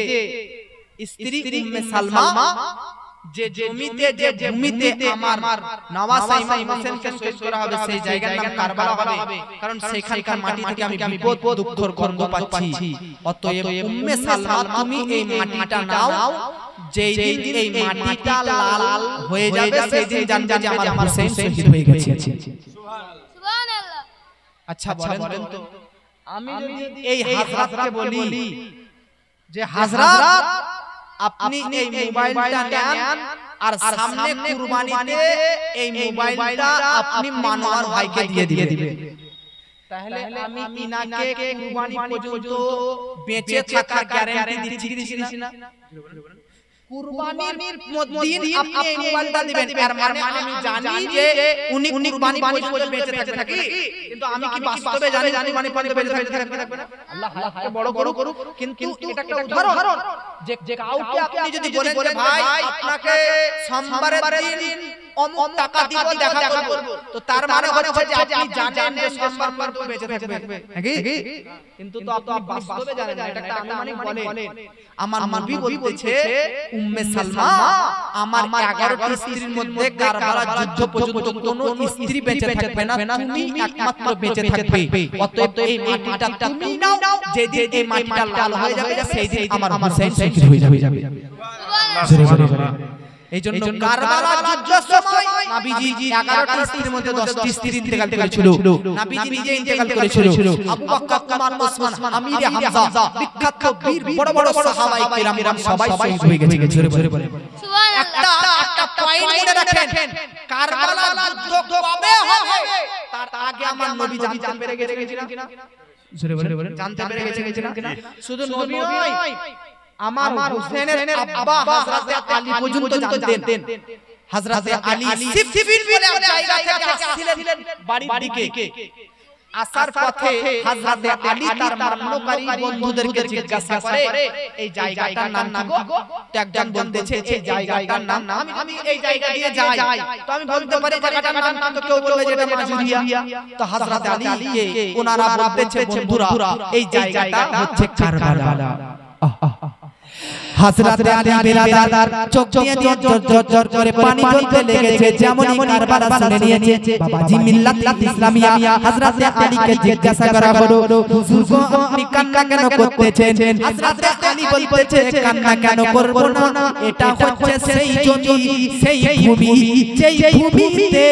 স্ত্রী উম্মে সালমা যে জমিতে যে ভূমিতে আমার নওয়াজ ইমাম হোসেনকে শহীদ করা হবে সেই জায়গার নাম কারবালা হবে, কারণ সেখানকার মাটি থেকে আমি বিপদ দুঃখের গন্ধ পাচ্ছি। অতএব উম্মে সালমা তুমি এই মাটিটা নাও, যেই দিন এই মাটিটা লাল হয়ে যাবে সেই দিন জানবে যে আমার হোসেন শহীদ হয়ে গেছে। সুবহানাল্লাহ। আচ্ছা বলেন তো, আমি যদি এই হযরতকে বলি যে হযরত আপনি এই মোবাইলটা নেন আর সামনে কুরবানিতে এই মোবাইলটা আপনি মানোয়ার ভাইকে দিয়ে দিবেন, তাহলে আমি ইনাকে কুরবানি পর্যন্ত বেঁচে থাকার গ্যারান্টি দিচ্ছি না? কুরবানির দিন আপনি এই মোবাইলটা দিবেন, এর মানে আমি জানি যে উনি কুরবানি পর্যন্ত বেঁচে থাকবে, কিন্তু আমি কি বাস্তবে জানি কুরবানি পর্যন্ত বেঁচে থাকবে না? আল্লাহ হায়াতকে বড় করুক, কিন্তু এটা একটা উদাহরণ যে কাউকে আপনি যদি বলেন যে ভাই আপনাকে সোমবারের দিন অমুক টাকা দিব দেখা করব, তো তার মানে হচ্ছে যে আপনি জানেন যে সোমবার পর্যন্ত বেঁচে থাকবে, নাকি? কিন্তু তো আপনি বাস্তবে জানেন না, এটা একটা আনুমানিক বলেন। আমার নবী বলতেছে উম্মে সালমা আমার 11টি স্ত্রীর মধ্যে কারবালা যুদ্ধ পর্যন্ত কোনো স্ত্রী বেঁচে থাকবে না, তুমি একমাত্র বেঁচে থাকবে। অতএব এই মাটিটা তুমি নাও, যেদিন এই মাটিটা লাল হয়ে যাবে সেই দিন আমার হোসেন শহীদ হয়ে যাবে। সুবহানাল্লাহ। এই জন্য কারবালা যুদ্ধের সময় নবীজি 11টি স্ত্রীর মধ্যে 10টি স্ত্রী ইন্তেকাল করেছিল। নবীজি নিজে ইন্তেকাল করেছিল। আবু বকর, ওমর, ওসমান, আমির হামজা, বিখ্যাত বীর বড় বড় সাহাবায়ে কিরাম সবাই শহীদ হয়ে গেছে। জোরে বলে সুবহানাল্লাহ। একটা পয়েন্ট মনে রাখেন, কারবালা যুদ্ধ কবে হবে তার আগে আমার নবী জানতে পেরে গেছিলেন কিনা? জোরে বলে জানতে পেরে গেছিলেন কিনা? শুধু নবী নয়, আমার হোসেনের আব্বা হযরত আলী পর্যন্ত জানতেন। হযরত আলী সিফিন বলে এক জায়গা থেকে আসছিলেন বাড়ির দিকে। আসার পথে হযরত আলী তার মান্যকারী বন্ধুদেরকে জিজ্ঞাসা করে এই জায়গাটার নাম কি গো? তো একজন বলতেছে এই জায়গাটার নাম আমি এই জায়গা দিয়ে যাই, তো আমি বলতে পারি জায়গাটার নাম, তো কেউ বলবে যে এটা মাজুরিয়া। তো হযরত আলীকে ওনারা বলতেছে বন্ধুরা এই জায়গাটা হচ্ছে কারবালা। হযরত আলী বিরাদার চোখ দিয়ে জর করে পানি ঝরতে লেগেছে, যেমনই কারবালা শুনে নিয়েছে। বাবাজি মিল্লাত ইসলামিয়া হযরত আলীকে জিজ্ঞাসা করা হলো, হুজুর গো আপনি কান্না কেন করতেছেন? হযরত আলী বলতেছে কান্না কেন করব না, এটা হচ্ছে সেই জমি, সেই ভূমি, যেই ভূমিতে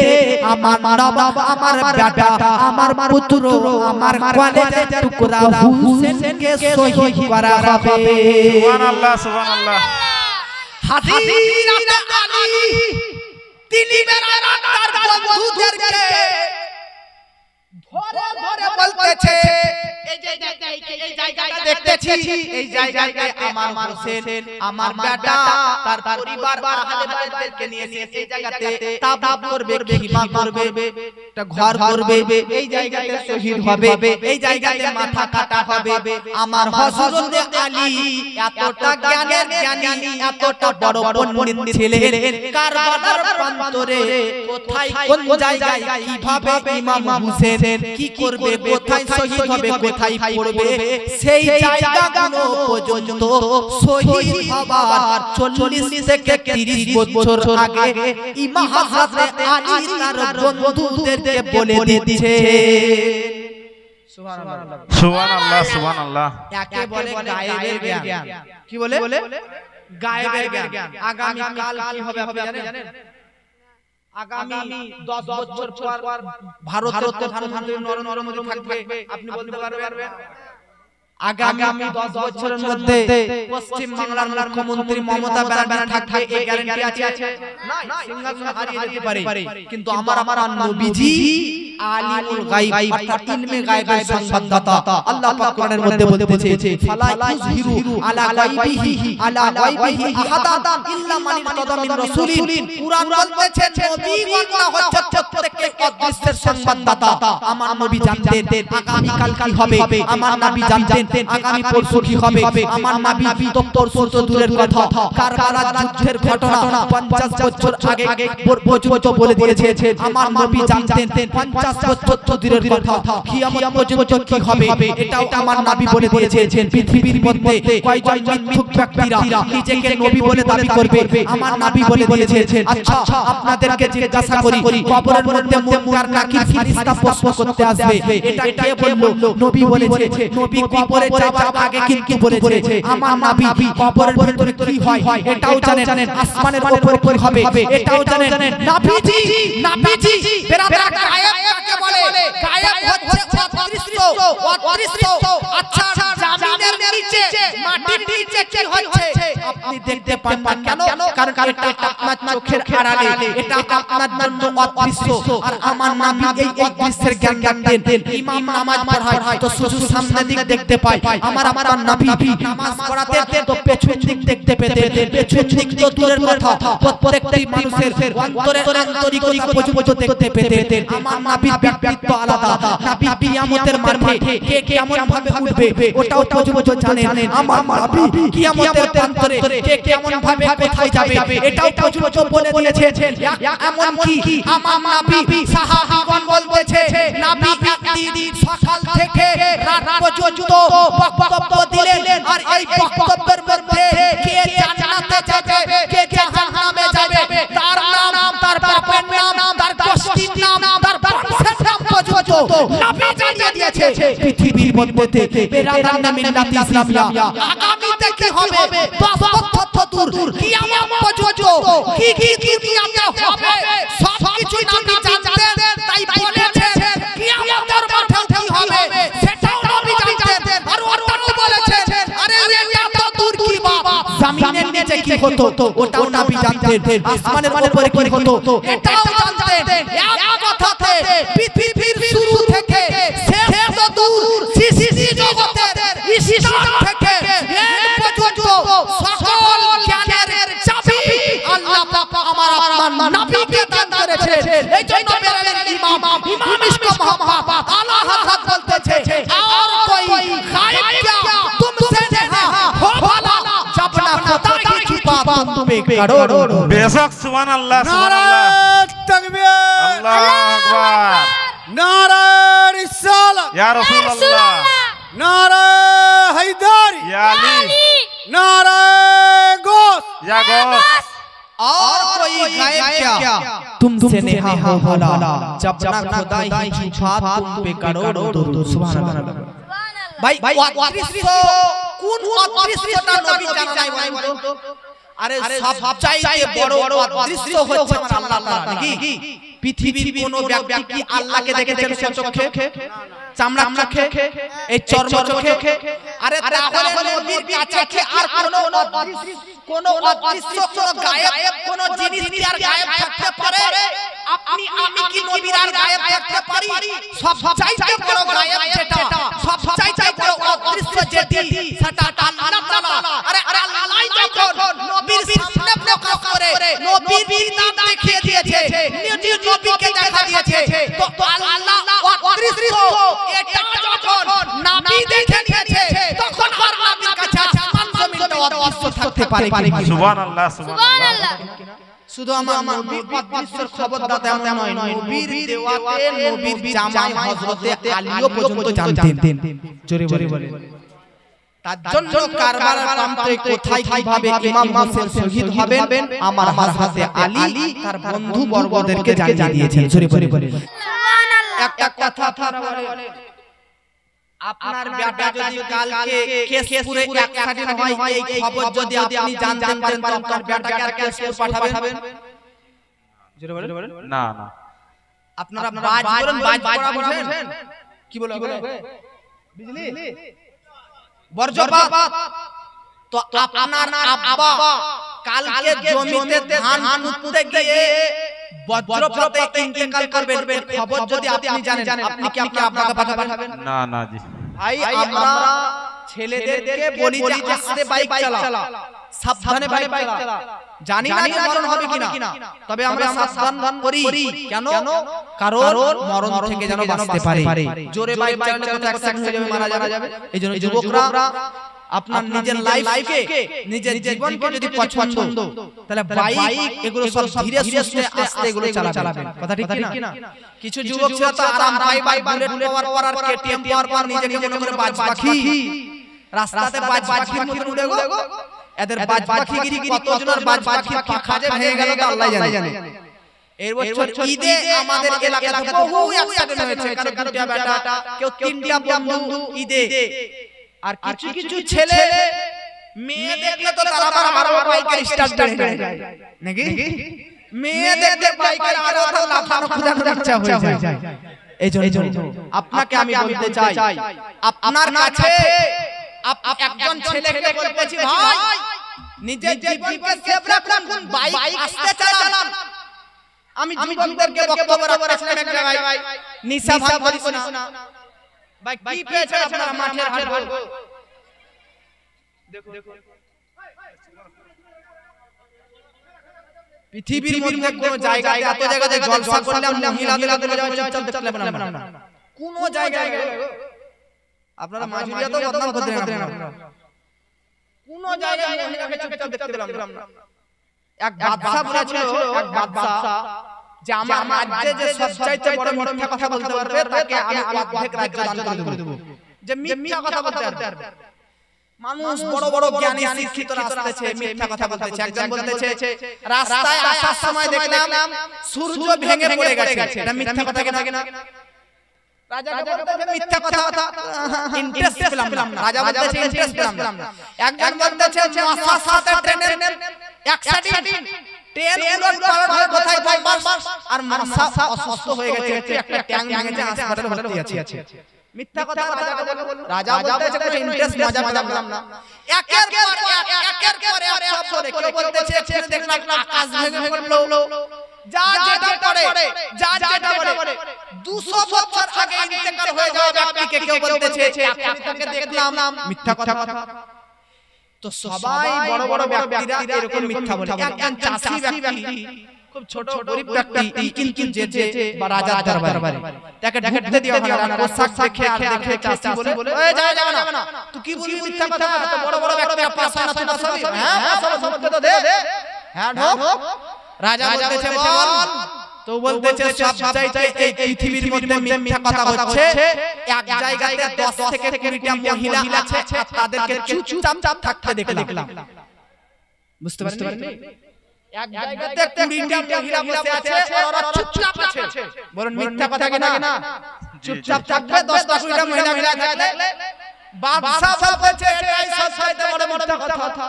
আমার নবাব, আমার বেটা, আমার পুত্র, আমার কলেজের টুকরা হুসেনকে শহীদ করা হবে। সুবহানাল্লাহ সুবহানাল্লাহ। হযরত আলী তিনি বেরাদার তার বন্ধুদেরকে ধরে ধরে বলতেছে এই জায়গাটা দেখতেছি, এই জায়গায় আমার হোসেন, আমার বেটা, তার পরিবার আহলে বাইতদেরকে নিয়ে এই জায়গাতে তাবুত করবে, খিমা করবে, একটা ঘর করবে, এই জায়গাতে শহীদ হবে, এই জায়গাতে মাথা কাটা হবে। আমার হযরত আলী এতটা জ্ঞানের জ্ঞানী, এতটা বড় পণ্ডিত ছিলেন, কারবালার প্রান্তরে কোথায় কোন জায়গায় কিভাবে ইমাম হোসেন কি করবে, কোথায় শহীদ হবে, কোথায় পড়বে, সেই জায়গাগুলো পর্যন্ত শহীদ হবার 40 থেকে 30 বছর আগে ইমাম হযরত আলী তার বন্ধুদেরকে বলে দিয়েছে। সুবহানাল্লাহ সুবহানাল্লাহ সুবহানাল্লাহ। একে বলে গায়েবের জ্ঞান। কি বলে? গায়েবের জ্ঞান। আগামী কাল কি হবে আপনি জানেন? আগামী 10 বছর পর ভারতের প্রধানমন্ত্রী নরেন্দ্র মোদী থাকবে, আপনি বলতে পারবেন? আগামী 10 বছরের মধ্যে পশ্চিম বাংলার মুখ্যমন্ত্রী মমতা ব্যানার্জি থাকবে এই গ্যারান্টি আছে? নাই, সিংহাসন হারিয়ে যেতে পারে, কিন্তু আমার নবীজি আলিমুল গায়ব অর্থাৎ ইলমে গায়বের সংবাদদাতা। আল্লাহ পাক কোরআনের মধ্যে বলতেছে ফালা ইউযহিরু আলা গায়বিহি আহাদান ইল্লা মান ইরতাদা মিন রাসূলিন। কুরআন বলতেছে নবীগণরা হচ্ছে প্রত্যেককে অদৃশ্যের সংবাদদাতা। আমার নবী জানতেন আগামী কাল কি হবে, আমার নবী জানতেন আগামী পরশু কি হবে। আমার নবী তো পরশু তো দূরের কথা, কারবালার যুদ্ধের ঘটনা 50 বছর আগে পর্যন্ত বলে দিয়েছে। আমার নবী জানতেন 50 বছর তো দূরের কথা, কিয়ামত পর্যন্ত কি হবে এটাও আমার নবী বলে দিয়েছেন। পৃথিবীর মধ্যে কয়জন মিথ্যুক ব্যক্তিরা নিজেকে নবী বলে দাবি করবে, আমার নবী বলে দিয়েছেন। আচ্ছা আপনাদেরকে জিজ্ঞাসা করি, কবরের মধ্যে মুনকার নাকির ফেরেশতা প্রশ্ন করতে আসবে, এটা কে বলল? নবী বলেছে। নবী কবরে যাওয়ার আগে কিন্তু বলেছে আমার নবী কবরের ভিতরে কি হয় এটাও জানেন, আসমানের উপরে কি হবে এটাও জানেন। নবীজি বেরাদার গায়েব কাকে বলে? গায়েব হচ্ছে অদৃশ্য। আচ্ছা জামিনের নিচে মাটির নিচে কি হচ্ছে আপনি দেখতে পান না কেন? কারণ এটা আপনার চোখের আড়ালে, এটা আপনার জন্য অদৃশ্য। আর আমার নবী এই অদৃশ্যের জ্ঞান দেন। ইমাম নামাজ পড়ায় তো শুধু সামনের দিক দেখতে পায়, আমার নবী নামাজ পড়াতে তো পেছন দিক দেখতে পেতেন। পেছন দিক তো দূরের কথা, প্রত্যেকটি মানুষের অন্তরের আন্তরিকতা পর্যন্ত দেখতে পেতেন। আমার নবীর ব্যক্তিত্ব আলাদা। নবী কিয়ামতের মাঠে কে কেমন ভাবে উঠবে ওটাও পর্যন্ত জানেন। আমার নবী কিয়ামতের প্রান্তরে কে কেমন ভাবে কোথায় যাবে এটাও পর্যন্ত বলে দিয়েছেন। এমন কি আমার নবী সাহাবীগণ বলতেছে নবী একদিন সকাল থেকে রাত পর্যন্ত বক্তব্য দিলেন, আর এই বক্তব্যের মধ্যে কে জান্নাতে যাবে কে জাহান্নামে যাবে তার নাম, তার বাবার নাম, তার গোষ্ঠীর নাম, তার বংশের নাম পর্যন্ত নবী জানিয়ে দিয়েছে। পৃথিবীর মধ্যে বেরাদার মিল্লাত ইসলামিয়া আগামীতে কি হবে 10 বছর দূর কিয়ামত পর্যন্ত কি দুনিয়াতে হবে সবকিছু নবী জানতেন, তাই বলেছেন কিয়ামতের মাঠে কি হবে সেটাও নবী জানতেন। আর ওটাও বলেছেন আরে এটা তো দূর কি বাবা, জমিনের নিচে কি হতো ওটাও নবী জানতেন, আসমানের উপরে কি হতো এটাও জানতেন। এক কথাতে পৃথিবীর শুরু থেকে শেষ দূর সৃষ্টি জগতের ইসলাম থেকে এর পর্যন্ত সকল জ্ঞানের চাবি আল্লাহ পাক আমার নবীকে দান করেছেন। এই জন্য মেরে ইমাম ইসকা মুহাম্মদ আলা হযরত বলতেছে আর কোই গায়ব क्या तुमसे नहीं हो भला जब ना खुदा की छुपा तुम पे करो। बेशक सुभान अल्लाह सुभान नारे अल्लाह तकबीर, अल्लाह अकबर नारे रिसालत, या रसूल अल्लाह नारे हैदरी, या अली नारे गौस, या गौस। और कोई गायब क्या तुमसे नेहा हो भला जब ना खुदा ही छुपा तुम पे करोड़ों दुरूद। सुभान अल्लाह। भाई অদৃশ্য কোন অদৃশ্যটা নবী জানাই বলেন তো? আরে সবচাইতে বড় অদৃশ্য হচ্ছে আমার আল্লাহ নাকি? পৃথিবীর কোন ব্যক্তি কি আল্লাহকে দেখেছেন চোখে, চামড়া চোখে, এই চর্ম চোখে? আরে তাহলে নবীর কাছে কি আর কোন অদৃশ্য কোন গায়েব কোন জিনিস কি আর গায়েব থাকতে পারে? আপনি আমি কি নবীর আর গায়েব থাকতে পারি? সবচাইতে বড় গায়েব যেটা, সবচাইতে বড় অদৃশ্য যেটি সেটা আল্লাহ তাআলা। আরে আল্লাহ যখন নবীর সামনে প্রকাশ করে নবীর বিধান দেখিয়ে দিয়েছে, নিজের নবীকে দেখা দিয়েছে, তো আল্লাহ অদৃশ্য এটা যখন নবী দেখে নিয়েছে তখন আর নবীর কাছে আসমান জমিনটা অদৃশ্য থাকতে পারে কি? সুবহান আল্লাহ সুবহান আল্লাহ। শুধু আমার নবী অদৃশ্যের খবরদাতা এমন নয়, নবীর দেওয়াতে নবীর জামাই হযরতে আলীও পর্যন্ত জানতেন। জোরে বলেন। তার জন্য কারবালার প্রান্তে কোথায় কিভাবে ইমাম হোসেন শহীদ হবেন আমার হযরতে আলী তার বন্ধু বর্গদেরকে জানিয়ে দিয়েছেন। জোরে বলেন। একটা কথা আপনারা বলেন, আপনার বেটা যদি কালকে কেশপুরে অ্যাক্সিডেন্ট হয় এই খবর যদি আপনি জানতে পারেন তো আপনার বেটাকে আর কেশপুর পাঠাবেন? জোরে বলেন। না না আপনারা বাজ বলেন, বাজ পড়া বুঝেন কি বলে? বিজলি বর্জ্যপাত। তো আপনার আব্বা কালকে জমিতে ধান পুঁততে গিয়ে বজ্রপাতে ইন্তেকাল করবেন, খবর যদি আপনি জানেন, আপনি কি আপনার আব্বাকে পাঠাবেন? না না জি। ভাই আমরা ছেলেদেরকে বলি যে আস্তে বাইক চালা, সাবধানে বাইক চালা। জানি না মরণ হবে কিনা, তবে আমরা সাবধান করি। কেন? কারণ মরণ থেকে যেন বাঁচতে পারে। জোরে বাইক চালালে কত অ্যাক্সিডেন্ট হয়ে যাবে, মারা যাবে। এইজন্য যুবকরা আপনার নিজের লাইফকে, নিজের জীবনকে যদি পছন্দ, তাহলে বাইক এগুলো সব ধীরে সুস্থে আস্তে এগুলো চালাবেন। কথা ঠিক কি না? কিছু যুবক ছেলে তো আরাম পায়, বুলেট পাওয়ার পর আর কেটিএম পাওয়ার পর নিজেকে মনে করে বাজ পাখি, রাস্তাতে বাজ পাখির মতো উড়ে গো। এদের বাজ পাখিগিরি কতজনের বাজ পাখির পাখা যে ভেঙে গেল তা আল্লাহ জানে। এর বছর ঈদে আমাদের এলাকাতে বহু অ্যাক্সিডেন্ট হয়েছে, কারণ দুটো বেটা, কেউ তিনটা বন্ধু ঈদে। আর কিছু কিছু ছেলে মেয়ে দেখলে তো তারা আরো বাইকের স্টার্ট দেয় নাকি, মেয়ে দেখলে বাইকের আরো লাফানো খোঁজানোর ইচ্ছা হয়ে যায়। এইজন্য আপনাকে আমি বলতে চাই, আপনার কাছে একজন ছেলেকে বলতেছি, ভাই নিজের জীবনকে সেফ রাখুন, বাইক আস্তে চালান। আমি যুবকদেরকে বক্তব্য রাখছিলাম এক জায়গায়, নিশা ভাগ করিস না। ভাই কি পেয়েছে আপনারা মাঠের হাট? দেখো পৃথিবীর মধ্যে কোন জায়গায় এত জায়গাতে জলসা করলাম, মহিলাদের চুপচাপ দেখতে পেলাম না। কোন জায়গায় আপনারা মাজুরিয়া তো বদনাম করতে না, কোন জায়গায় মহিলাকে চুপচাপ দেখতে পেলাম না। এক বাদশা বলেছিল, এক বাদশা যে আমার রাজ্যে যে সবচাইতে বড় মিথ্যা কথা বলতে পারবে তাকে আমি অর্ধেক রাজ্য দান করে দেব। যে মিথ্যা কথা বলতে পারবে। মানুষ বড় বড় জ্ঞানী শিক্ষিতরা আসতেছে, মিথ্যা কথা বলতেছে। একজন বলতেছে রাস্তায় আসার সময় দেখলাম সূর্য ভেঙে পড়ে গেছে, এটা মিথ্যা কথা কিনা? রাজাকে বলতেছে মিথ্যা কথা, ইন্টারেস্ট পেলাম না। রাজা বলতেছে ইন্টারেস্ট পেলাম না। একজন বলতেছে মশার সাথে ট্রেনের অ্যাক্সিডেন্ট, ট্রেন উলট পালট হয়ে কোথায় বাস, আর মশা অসুস্থ হয়ে গেছে, একটা ট্যাঙ্ক ভেঙেছে, হাসপাতালে ভর্তি আছে। মিথ্যা কথা রাজা বলতেছে কোনো ইন্টারেস্ট মজা পেলাম না। একের পর এক সব করে কেউ বলতেছে দেখলাম আকাশ ভেঙে পড়লো, যা যেটা পড়ে 200 বছর আগে ইন্তেকাল হয়ে যাওয়া ব্যক্তিকে কেউ বলতেছে এখনই তাকে দেখলাম, মিথ্যা কথা। তো সবাই বড় বড় ব্যক্তিরা এরকম মিথ্যা বলে। একজন চাষী ব্যক্তি, খুব ছোট গরিব ব্যক্তি, কিন্তু যে বা রাজার দরবারে তাকে ঢুকতে দেওয়া হয় না। পোশাক দেখে আর দেখে চাষী বলে ওই যাবে না, তুই কি বলবি মিথ্যা কথা? তো বড় বড় ব্যক্তি পাশে না, তুই সবই হ্যাঁ সব তো দে, হ্যাঁ ঢোক। রাজা বলতেছে বল, তো বলতেছে সবচাইতে এই পৃথিবীর মধ্যে মিথ্যা কথা হচ্ছে এক জায়গাতে 10 থেকে 20টা মহিলা আছে, তাদেরকে চুপচাপ থাকতে দেখলাম। বুঝতে পারছেন? এক জায়গাতে 20টা মহিলা বসে আছে, ওরা চুপচাপ আছে। বলেন মিথ্যা কথা কিনা? চুপচাপ থাকবে। 10টা 20টা মহিলা থাকলে বাদশা বলতেছে এটাই সবচাইতে বড় মিথ্যা কথা।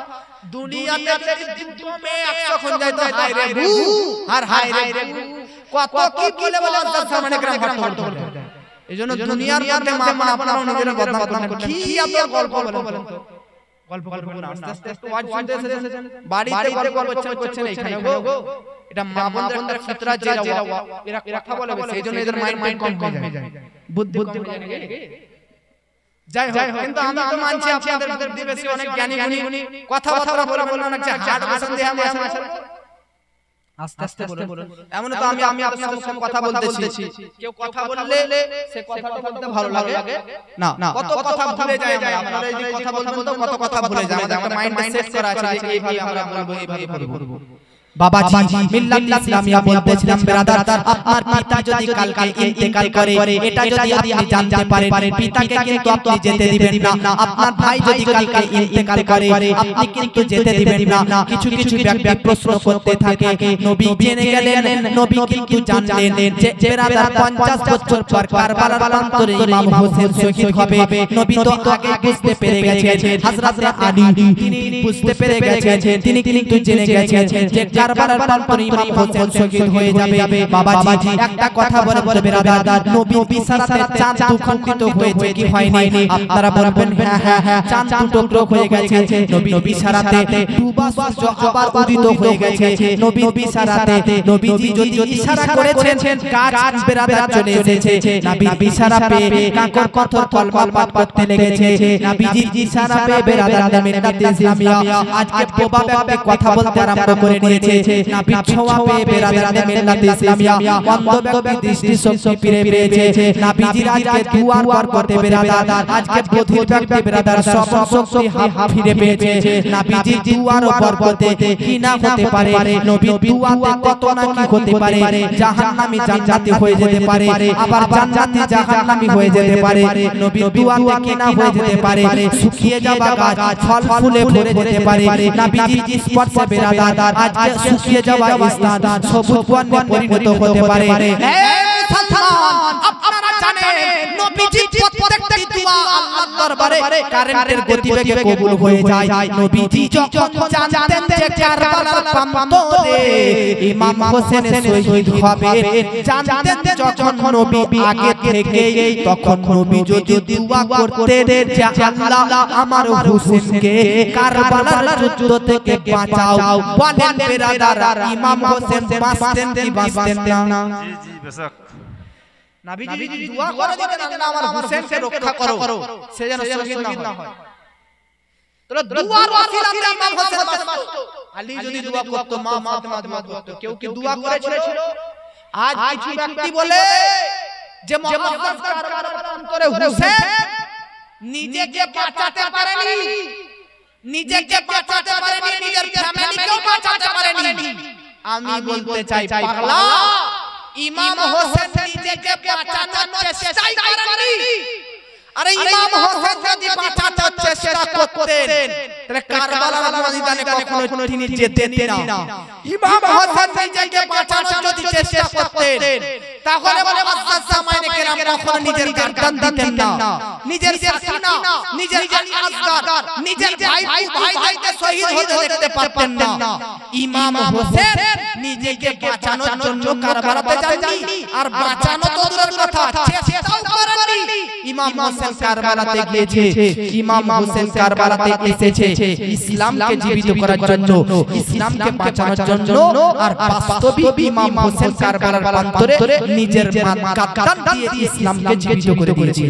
দুনিয়াতে যদি দুটো মেয়ে 100 খন যায় তো হায় রে গু, আর হায় রে গু, কত কি বলে আল্লাহর সামনে গ্রাম ঘাট করতে। এইজন্য দুনিয়ার মধ্যে মা আপনারাও নিজেরা বদনাম করবেন। কি এত গল্প বলেন তো? গল্প না, আস্তে আস্তে একটু ওয়াজ শুনতে এসেছেন, বাড়িতে গল্প করছেন এইখানে গো। এটা মা বোনদের একটা ফিতরা, এরা কথা বলে, সেইজন্য এদের মাইন্ড কম হয়ে যায়, বুদ্ধি হয়ে যায়। যাই হোক, কিন্তু আমি তো মানছি আপনাদের দিবেশে অনেক জ্ঞানী গুণী কথাবার্তা বলে অনেক হার্ড ভাষণ দিয়ে আমি আস্তে আস্তে বলুন। এমন তো আমি আপনার সঙ্গে কথা বলতেছি, কেউ কথা বললে সে কথাটা বলতে ভালো লাগে না, কত কথা ভুলে যায়। আপনারা যদি কথা বলবেন তো কত কথা ভুলে যায়। আমাদের একটা মাইন্ড সেট করা আছে যে এইভাবে আমরা বলবো, এইভাবে করব। বাবাজি মিল্লাত ইসলামিয়া বলতেছিলাম, ব্রাদার আপনার পিতা যদি কালকে ইন্তেকাল করে, এটা যদি আপনি জানতে পারেন, পিতাকে কিন্তু আপনি যেতে দিবেন না। আপনার ভাই যদি কালকে ইন্তেকাল করে, আপনি কিন্তু যেতে দিবেন না। কিছু কিছু ব্যক্তি প্রশ্ন করতে থাকে, নবী জেনে গেলেন, নবী কিন্তু জানলেন যে ব্রাদার 50 বছর পর কারবালার প্রান্তরে ইমাম হোসেন শহীদ হবে। নবী তো আগে বুঝতে পেরে গেছেন, হযরত আলী তিনি বুঝতে পেরে গেছেন, তিনি কিন্তু জেনে গেছেন যে কারবালার প্রান্তরে ইমাম হোসেন শহীদ হয়ে যাবে বাবাজি একটা কথা বলে বিরাদার নবী বিছানাতে চাঁদ দুঃখিত হয়েছে কি হয়নি আপনারা বলবেন হ্যাঁ চাঁদ টুকরো হয়ে গেছে নবী বিছানাতে ডুবা সূর্য আবার উদিত হয়ে গেছে নবী বিছানাতে নবীজি যদি ইশারা করেছেন গাছ বিরাদার চলে এসেছে নবী ইশারা পেয়ে কাকর পাথর কলমা পাঠ করতে লেগেছে নবীজি ইশারা পেয়ে বিরাদার মিল্লাতে ইসলামিয়া আজকে বোবা ব্যক্তি কথা বলতে আরম্ভ করে নিয়েছে নবী ছোঁয়া পেয়ে বিরাদার মিল্লাতে ইসলামিয়া অন্ধ ব্যক্তি দৃষ্টি শক্তি ফিরে পেয়েছে নবীজির আজকে দুয়ার বরকতে বিরাদার আজকে বধির ব্যক্তি বিরাদার সব শক্তি ফিরে পেয়েছে নবীজির দুয়ার বরকতে কি না হতে পারে নবী দুয়াতে কত না কি হতে পারে জাহান্নামী জান্নাতি হয়ে যেতে পারে আবার জান্নাতি জাহান্নামী হয়ে যেতে পারে নবী দুয়াতে কি না হয়ে যেতে পারে শুকিয়ে যাওয়া গাছ ফল ফুলে ভরে যেতে পারে নবীজির স্পর্শে বিরাদার আজকে শুকিয়ে যাওয়া স্থান সবুজ বনে পরিণত হতে পারে আপনারা জানেন নবীজি প্রত্যেকটি দোয়া আল্লাহর দরবারে কারেন্টের গতিবেগে কবুল হয়ে যায় নবীজি যখন জানতেন যে কারবালার প্রান্তরে ইমাম হোসেন শহীদ হবে জানতেন যখন নবী আগে থেকেই তখন নবী যদি দোয়া করতেন যে আল্লাহ আমার হোসেনকে কারবালার যুদ্ধ থেকে বাঁচাও বলেন বিরাদার ইমাম হোসেন বাঁচতেন কি বাঁচতেন না জি জি বেশক নবীজি যদি দোয়া করে দিতেন আল্লাহ আমার হোসেনকে রক্ষা করো সে যেন শহীদ না হয় তাহলে দুয়ার ওসিলাতে ইমাম হোসেন বাঁচতো আলী যদি দোয়া করত মা ফাতেমা দোয়া করত কেউ কি দোয়া করেছিল আজ কিছু ব্যক্তি বলে যে মুহাম্মদ কারবালার প্রান্তরে হোসেন নিজেকে বাঁচাতে পারেনি নিজের ফ্যামিলিকেও বাঁচাতে পারেনি আমি বলতে চাই পাগলা ইমাম হোসেন নিজেকে বাঁচানোর চেষ্টাই করেননি আরে ইমাম হোসেন যদি বাঁচানোর চেষ্টা করতেন তাহলে কারবালার ময়দানে কখনো তিনি যেতেন না ইমাম হোসেন নিজেকে বাঁচানোর যদি চেষ্টা করতেন তাহলে মুআজ্জাজ জামাইনে কেরাম কখনো নিজের গর্দান দিতেন না নিজের সাকিনা নিজের আলী আসগার নিজের ভাইকে শহীদ হতে দেখতে পারতেন না ইমাম হোসেন নিজেকে বাঁচানোর জন্য কারবালাতে যাননি আর বাঁচানো তো দূরের কথা চেষ্টাও করেননি ইমাম হোসেন কারবালাতে গিয়েছে ইমাম হোসেন কারবালাতে এসেছে ইসলামকে জীবিত করার জন্য ইসলামকে বাঁচানোর জন্য আর বাস্তবিক ইমাম হোসেন কারবালার প্রান্তরে নিজের গর্দান দিয়ে ইসলামকে জীবিত করে দিয়েছে